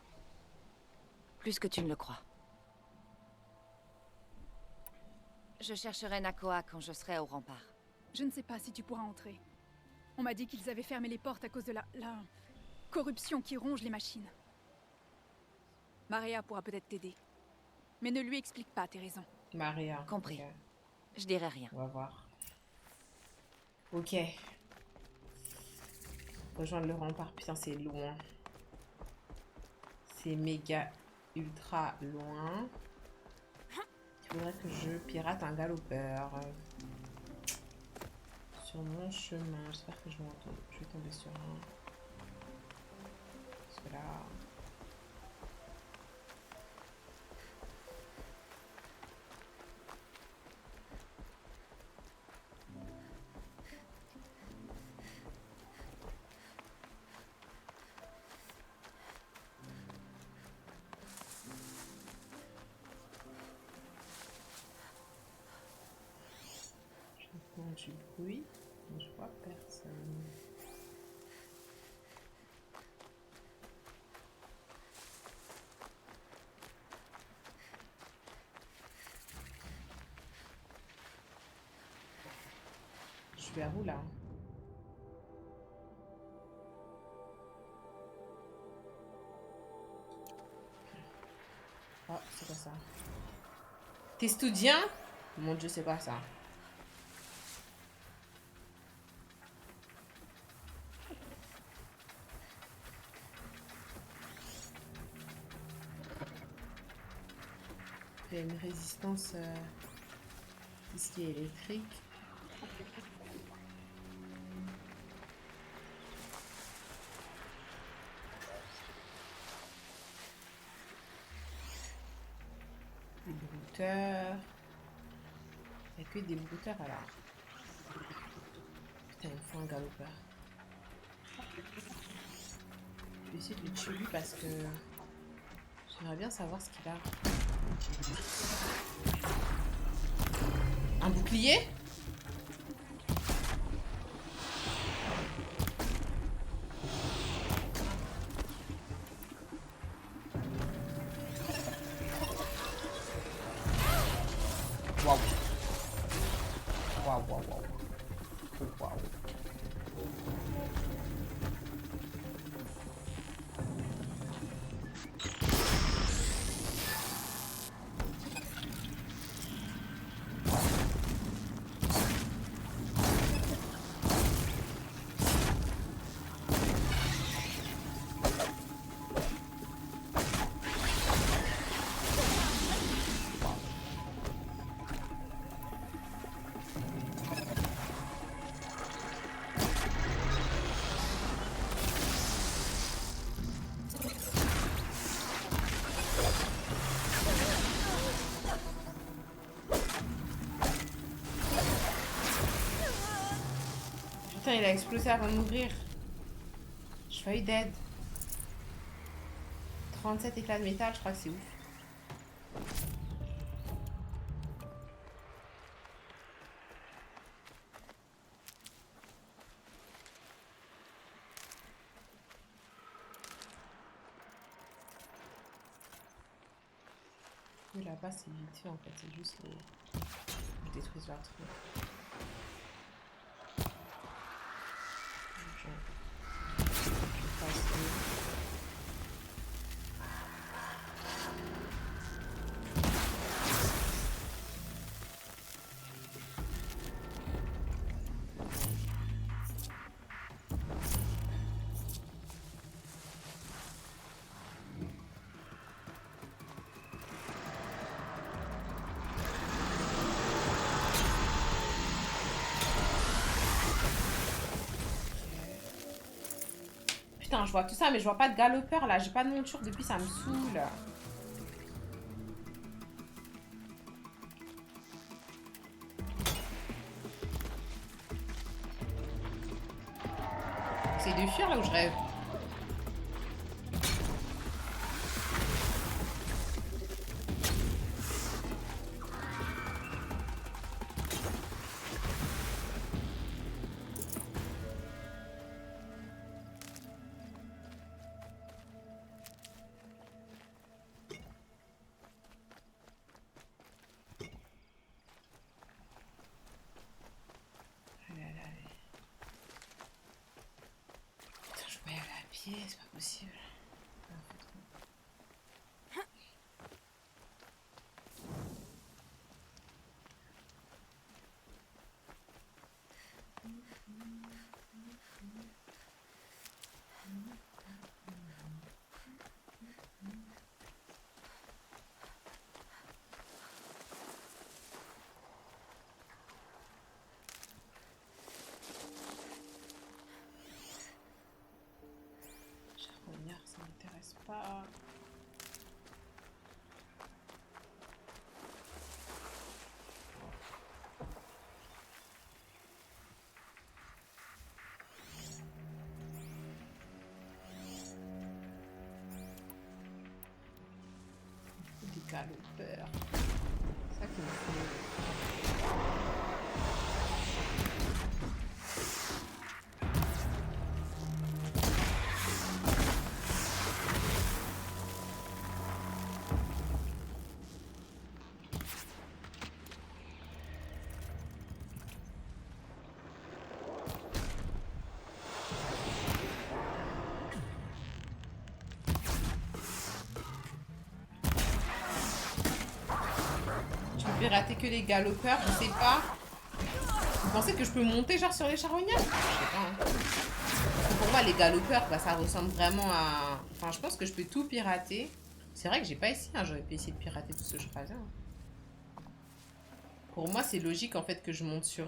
Plus que tu ne le crois. Je chercherai Nakoa quand je serai au rempart. Je ne sais pas si tu pourras entrer. On m'a dit qu'ils avaient fermé les portes à cause de la corruption qui ronge les machines. Maria pourra peut-être t'aider. Mais ne lui explique pas tes raisons. Maria. Compris. Okay. Je dirai rien. On va voir. Ok. Rejoindre le rempart. Putain, c'est loin. C'est méga ultra loin. Il faudrait que je pirate un galopeur. Sur mon chemin. J'espère que je vais tomber sur un. Parce que là... du bruit, mais je vois personne. Je suis vers où là? Oh, c'est quoi ça? T'es studien? Mon Dieu, c'est pas ça. Il y a une résistance tout ce qui est électrique. Des brouteurs. Il n'y a que des brouteurs alors. Putain, il me faut un galopeur. Je vais essayer de le tuer lui parce que j'aimerais bien savoir ce qu'il a. Un bouclier? Waouh. Waouh, waouh, waouh. Waouh. Putain, il a explosé avant de mourir. Je suis failli dead. 37 éclats de métal, je crois que c'est ouf. Et là-bas, c'est vite fait en fait, c'est juste les... Je détruis leur truc. Putain, je vois tout ça, mais je vois pas de galopeur là. J'ai pas de monture depuis, ça me saoule. C'est de fuir là où je rêve. C'est pas possible. Ça m'intéresse pas. Des galopeurs. C'est ça qui me fait. pirater que les galopeurs, je sais pas. Vous pensez que je peux monter genre sur les charognards? Je sais pas. Hein. Pour moi, les galopeurs, bah, ça ressemble vraiment à... Enfin, je pense que je peux tout pirater. C'est vrai que j'ai pas essayé, hein. J'aurais pu essayer de pirater tout ce chevalier. Hein. Pour moi, c'est logique en fait que je monte sur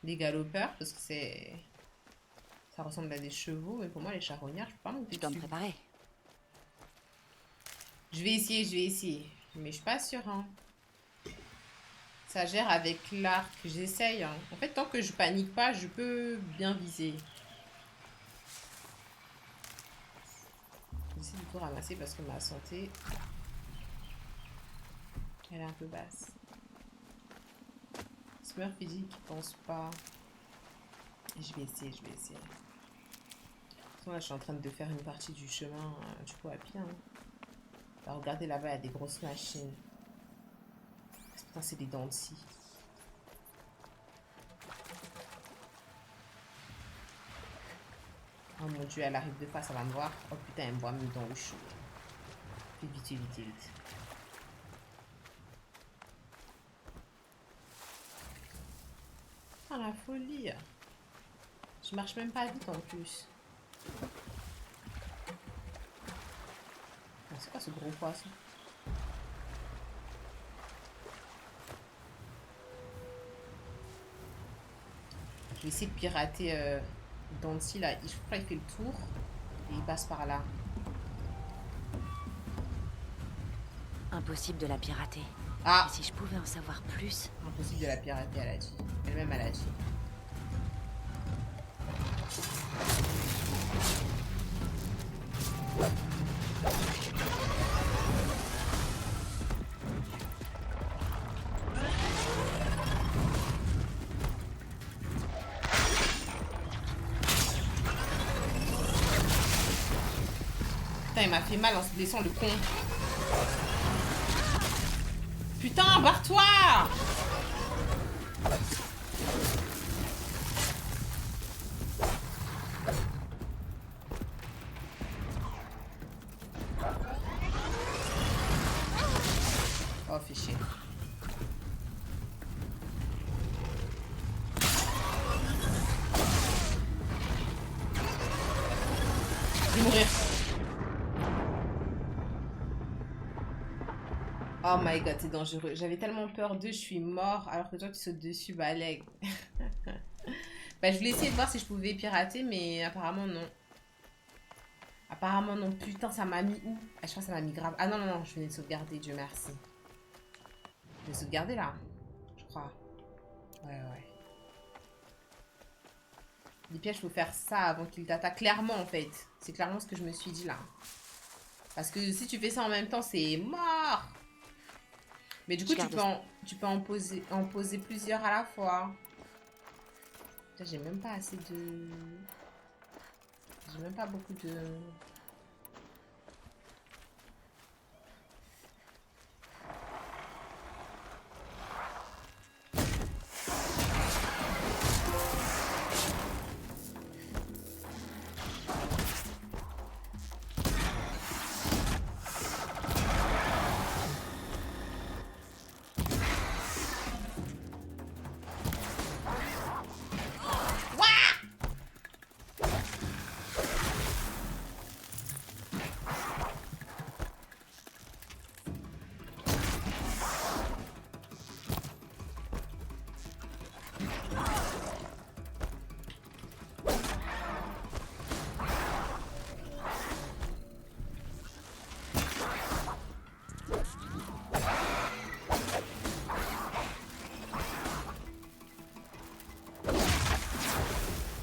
les galopeurs parce que c'est... Ça ressemble à des chevaux, mais pour moi, les charognards, je peux pas monter dessus. Je dois me préparer. Je vais essayer. Mais je suis pas sûre, hein. Ça gère avec l'arc, j'essaye. Hein. En fait, tant que je panique pas, je peux bien viser. J'essaie de tout ramasser parce que ma santé, elle est un peu basse. Smurf physique, je pense pas. Je vais essayer. De toute façon, là, je suis en train de faire une partie du chemin, du coup, à pied. Hein. Alors, regardez là-bas, il y a des grosses machines. Putain, c'est des dents de scie. Oh mon dieu, elle arrive de face, ça va me voir. Oh putain, elle me voit même dans le chou. Vite. Oh la folie. Je marche même pas vite en plus. Oh, c'est quoi ce gros poisson? Je vais essayer de pirater Dancy là. Je crois qu'il fait le tour et il passe par là. Impossible de la pirater. Ah! Et si je pouvais en savoir plus. Impossible de la pirater, elle a dit. Elle-même, elle a dit. Putain, il m'a fait mal en se blessant, le con. Putain, barre-toi! Oh, fais chier. Je vais mourir. Oh my god, c'est dangereux. J'avais tellement peur d'eux, je suis mort. Alors que toi, tu sautes dessus, bah, leg. Bah, je voulais essayer de voir si je pouvais pirater, mais apparemment, non. Apparemment, non. Putain, ça m'a mis où? Ah, je crois que ça m'a mis grave. Ah non, je venais de sauvegarder, Dieu merci. Je vais sauvegarder, là. Je crois. Ouais. Les pièges, il faut faire ça avant qu'il t'attaque. Clairement, en fait. C'est clairement ce que je me suis dit, là. Parce que si tu fais ça en même temps, c'est mort. Mais du coup, tu peux en poser plusieurs à la fois. J'ai même pas assez de... J'ai même pas beaucoup de...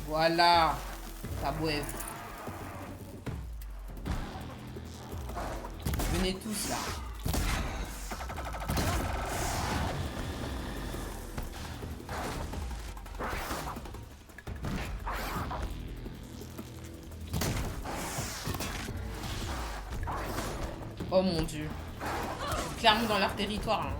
Voilà. Ça boive. Venez tous là. Oh mon dieu. Clairement dans leur territoire. Hein.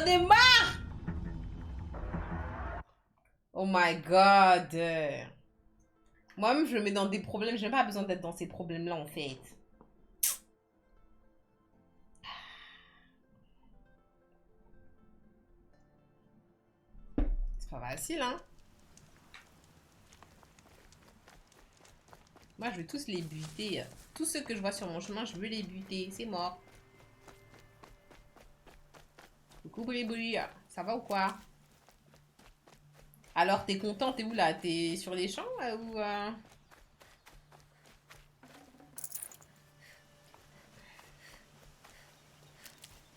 ai marre! Oh my god! Moi-même, je me mets dans des problèmes. J'ai pas besoin d'être dans ces problèmes-là, en fait. C'est pas facile, hein? Moi, je veux tous les buter. Tous ceux que je vois sur mon chemin, je veux les buter. C'est mort. Coucou, bouli, ça va ou quoi? Alors, t'es content? T'es où, là? T'es sur les champs, ou...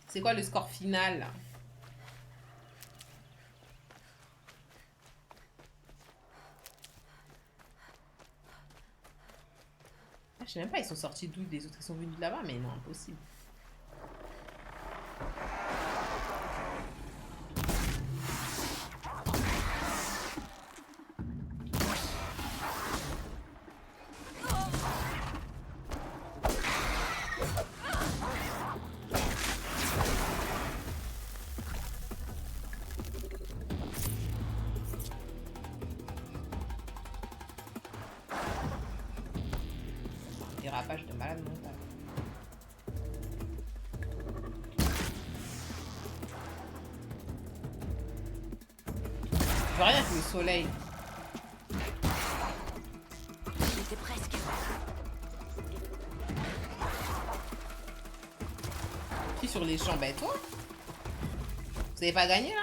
C'est quoi le score final? Je sais même pas, ils sont sortis d'où? Des autres, ils sont venus de là-bas? Mais non, impossible. Dérapage de malade mental. Je vois rien que le soleil. J'étais presque. Qui sur les champs? Ben toi. Vous avez pas gagné là?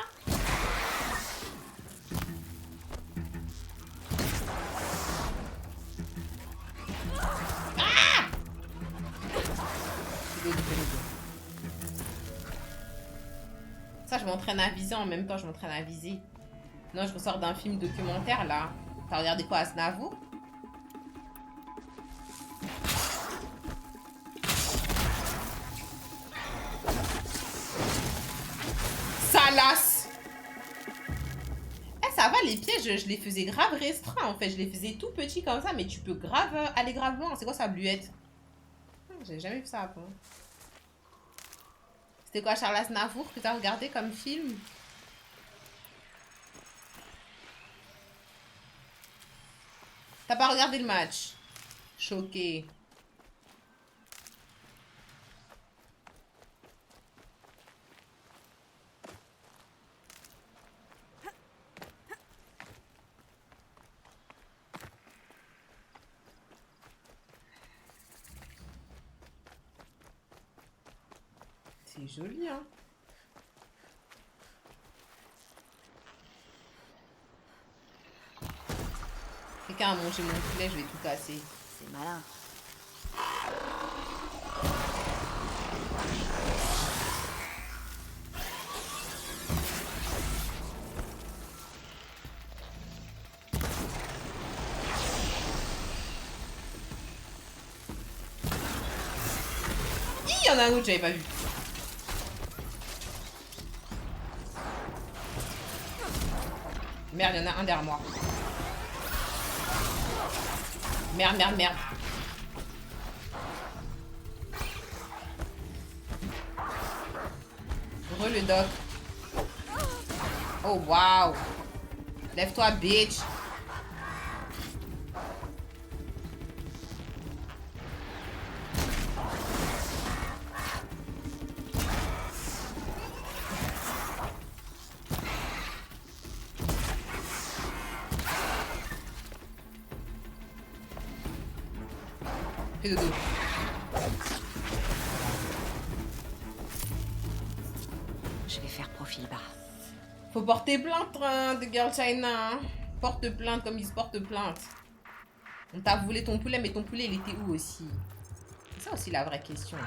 Ça, je m'entraîne à viser en même temps, je m'entraîne à viser. Non, je ressors d'un film documentaire là. T'as regardé quoi, Aznavour? Salace! Eh, ça va, les pièges, je les faisais grave restreints en fait. Je les faisais tout petits comme ça, mais tu peux grave aller grave loin. C'est quoi ça, bluette? J'ai jamais vu ça avant. C'était quoi, Charles Aznavour que t'as regardé comme film? T'as pas regardé le match? Choqué. C'est joli, hein? Quelqu'un a mangé mon poulet, je vais tout casser. C'est malin. Il y en a un autre, j'avais pas vu. Merde, il y en a un derrière moi. Merde, merde, merde. Re le doc. Oh, waouh. Lève-toi, bitch. Fais dodo. Je vais faire profil bas. Faut porter plainte de Girl China. Hein. Porte plainte comme ils se portent plainte. On t'a volé ton poulet, mais ton poulet, il était où aussi? C'est ça aussi la vraie question.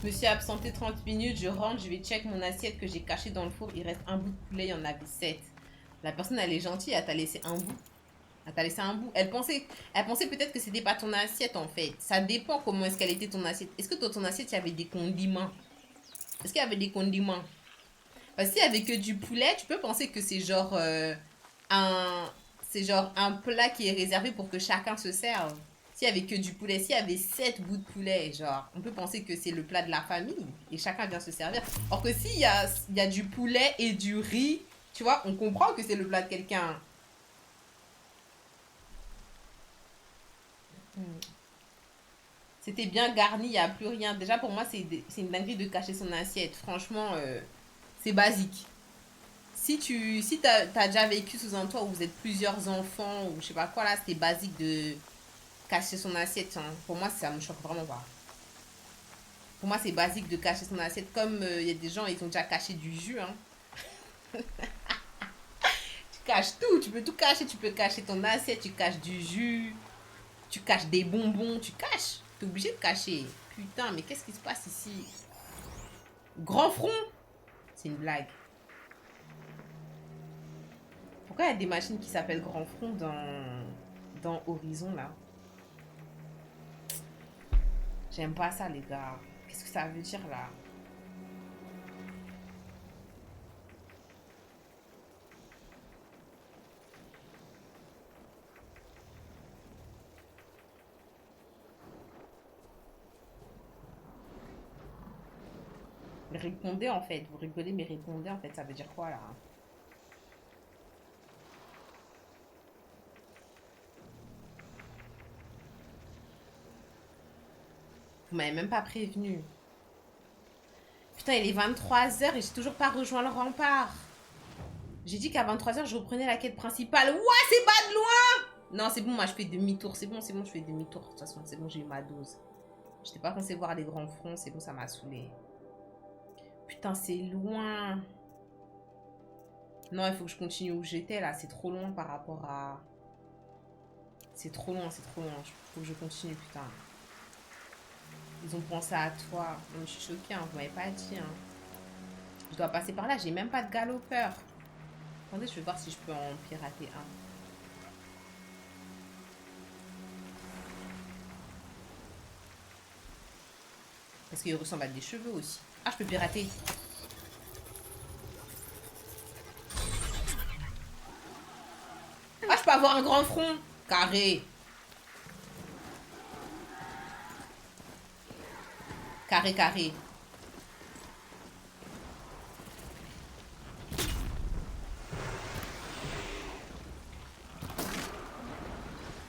Je me suis absentée 30 minutes, je rentre, je vais check mon assiette que j'ai cachée dans le four. Il reste un bout de poulet, il y en avait 7. La personne, elle est gentille, elle t'a laissé un bout. Elle t'a laissé un bout. Elle pensait peut-être que c'était pas ton assiette en fait. Ça dépend comment est-ce qu'elle était ton assiette. Est-ce que dans ton assiette, il y avait des condiments? Est-ce qu'il y avait des condiments? Parce qu'il y avait que du poulet, tu peux penser que c'est genre un plat qui est réservé pour que chacun se serve. S'il y avait que du poulet, s'il y avait 7 bouts de poulet, genre, on peut penser que c'est le plat de la famille et chacun vient se servir. Or que s'il y a du poulet et du riz, tu vois, on comprend que c'est le plat de quelqu'un. C'était bien garni, il n'y a plus rien. Déjà, pour moi, c'est une dinguerie de cacher son assiette. Franchement, c'est basique. Si t'as déjà vécu sous un toit où vous êtes plusieurs enfants ou je sais pas quoi, là, c'était basique de cacher son assiette. Hein. Pour moi, ça me choque vraiment pas. Pour moi, c'est basique de cacher son assiette. Comme il y a des gens, ils ont déjà caché du jus. Hein. Tu caches tout. Tu peux tout cacher. Tu peux cacher ton assiette. Tu caches du jus. Tu caches des bonbons. Tu caches. T'es obligé de cacher. Putain, mais qu'est-ce qui se passe ici? Grand front? C'est une blague. Pourquoi il y a des machines qui s'appellent Grand Front dans Horizon, là? J'aime pas ça, les gars. Qu'est-ce que ça veut dire, là? Répondez, en fait. Vous rigolez, mais répondez, en fait. Ça veut dire quoi, là? Vous m'avez même pas prévenu. Putain, il est 23h et j'ai toujours pas rejoint le rempart. J'ai dit qu'à 23h, je reprenais la quête principale. Ouah, c'est pas de loin! Non, c'est bon, moi, je fais demi-tour. C'est bon, je fais demi-tour. De toute façon, c'est bon, j'ai eu ma dose. J'étais pas censée voir les grands fronts. C'est bon, ça m'a saoulé. Putain, c'est loin. Non, il faut que je continue où j'étais, là. C'est trop loin par rapport à... C'est trop loin, c'est trop loin. Il faut que je continue, putain. Ils ont pensé à toi. Je suis choquée, hein. Vous m'avez pas dit, hein. Je dois passer par là. J'ai même pas de galopeur. Attendez, je vais voir si je peux en pirater un. Parce qu'il ressemble à des cheveux aussi. Ah, je peux pirater. Ah, je peux avoir un grand front. Carré. Carré, carré.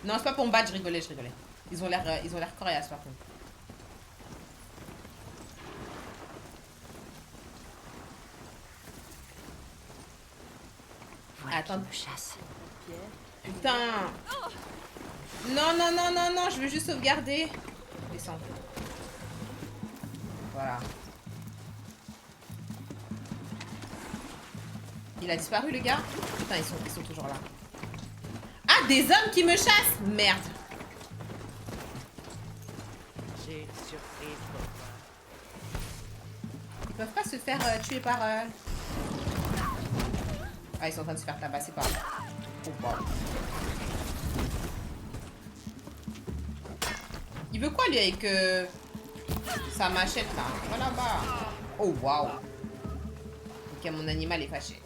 Non, c'est pas pour me battre, je rigolais, je rigolais. Ils ont l'air coriaces par contre. Voilà. Attends. Qui me chasse. Putain. Non, non, non, non, non, je veux juste sauvegarder. Descends. Voilà. Il a disparu, le gars? Putain, ils sont toujours là. Ah, des hommes qui me chassent! Merde. J'ai une surprise pour toi. Ils peuvent pas se faire tuer par... Ah, ils sont en train de se faire tabasser par... Oh, wow. Il veut quoi, lui, avec sa machette, là? Voilà, bas. Oh, waouh. Ok, mon animal est fâché.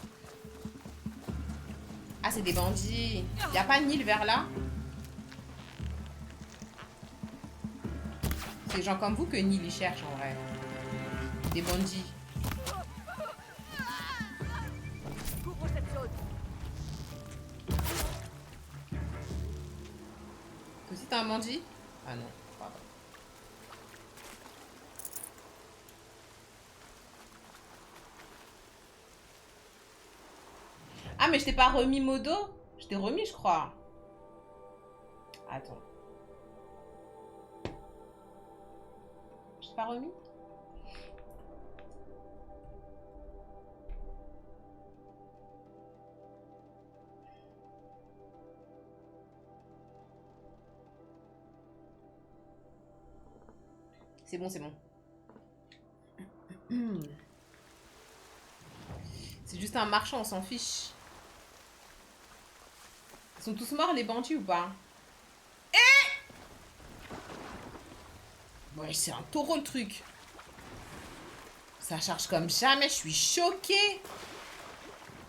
Ah, c'est des bandits. Y a pas Nil vers là? C'est des gens comme vous que Nil y cherche, en vrai. Des bandits. Couvre cette zone. Toi aussi, t'as un bandit? Ah non, pardon. Ah, mais je t'ai pas remis Modo? Je t'ai remis, je crois. Attends. Je t'ai pas remis? C'est bon, c'est bon. C'est juste un marchand, on s'en fiche. Ils sont tous morts, les bandits, ou pas? Ouais, c'est un taureau, le truc. Ça charge comme jamais, je suis choquée.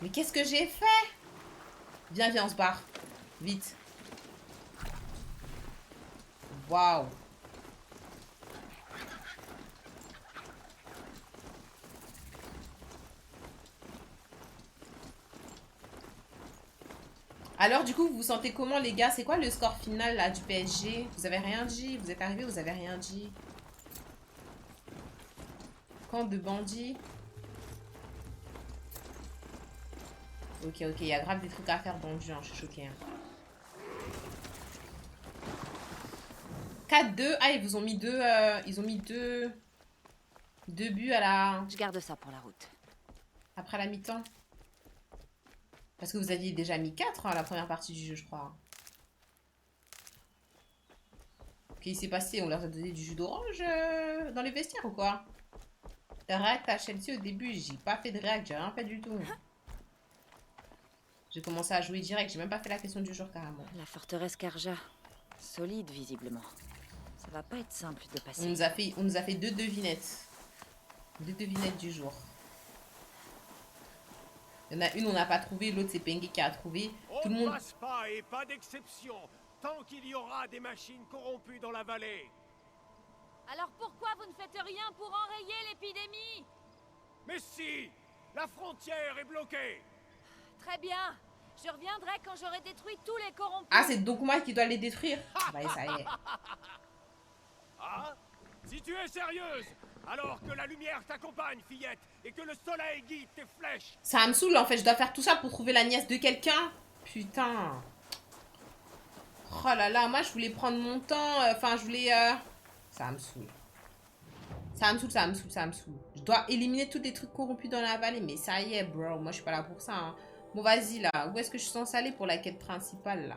Mais qu'est-ce que j'ai fait? Viens, viens, on se barre. Vite. Waouh. Alors, du coup, vous vous sentez comment, les gars? C'est quoi le score final, là, du PSG? Vous avez rien dit? Vous êtes arrivés, vous avez rien dit? Camp de bandits. Ok, ok, il y a grave des trucs à faire dans le jeu, hein, je suis choquée. Hein. 4-2. Ah, ils vous ont mis deux... ils ont mis deux buts à la... Je garde ça pour la route. Après la mi-temps. Parce que vous aviez déjà mis 4 à la première partie du jeu, je crois. Qu'est-ce qui s'est passé? On leur a donné du jus d'orange dans les vestiaires ou quoi? React à Chelsea au début, j'ai pas fait de react, j'ai rien fait du tout. J'ai commencé à jouer direct, j'ai même pas fait la question du jour carrément. La forteresse Karja. Solide, visiblement. Ça va pas être simple de passer. On nous a fait deux devinettes. Deux devinettes du jour. Il y en a une on n'a pas trouvé, l'autre c'est Pengue qui a trouvé. Tout le monde... On passe pas et pas d'exception tant qu'il y aura des machines corrompues dans la vallée. Alors pourquoi vous ne faites rien pour enrayer l'épidémie? Mais si, la frontière est bloquée. Très bien. Je reviendrai quand j'aurai détruit tous les corrompus. Ah, c'est donc moi qui dois les détruire. Bah, ça y est. Ah, si tu es sérieuse, alors que la lumière t'accompagne, fillette, et que le soleil guide tes flèches. Ça me saoule en fait, je dois faire tout ça pour trouver la nièce de quelqu'un. Putain. Oh là là, moi je voulais prendre mon temps. Enfin, je voulais... Ça me saoule. Ça me saoule, ça me saoule, ça me saoule. Je dois éliminer tous les trucs corrompus dans la vallée. Mais ça y est, bro. Moi, je suis pas là pour ça. Hein. Bon, vas-y, là. Où est-ce que je suis censée aller pour la quête principale, là?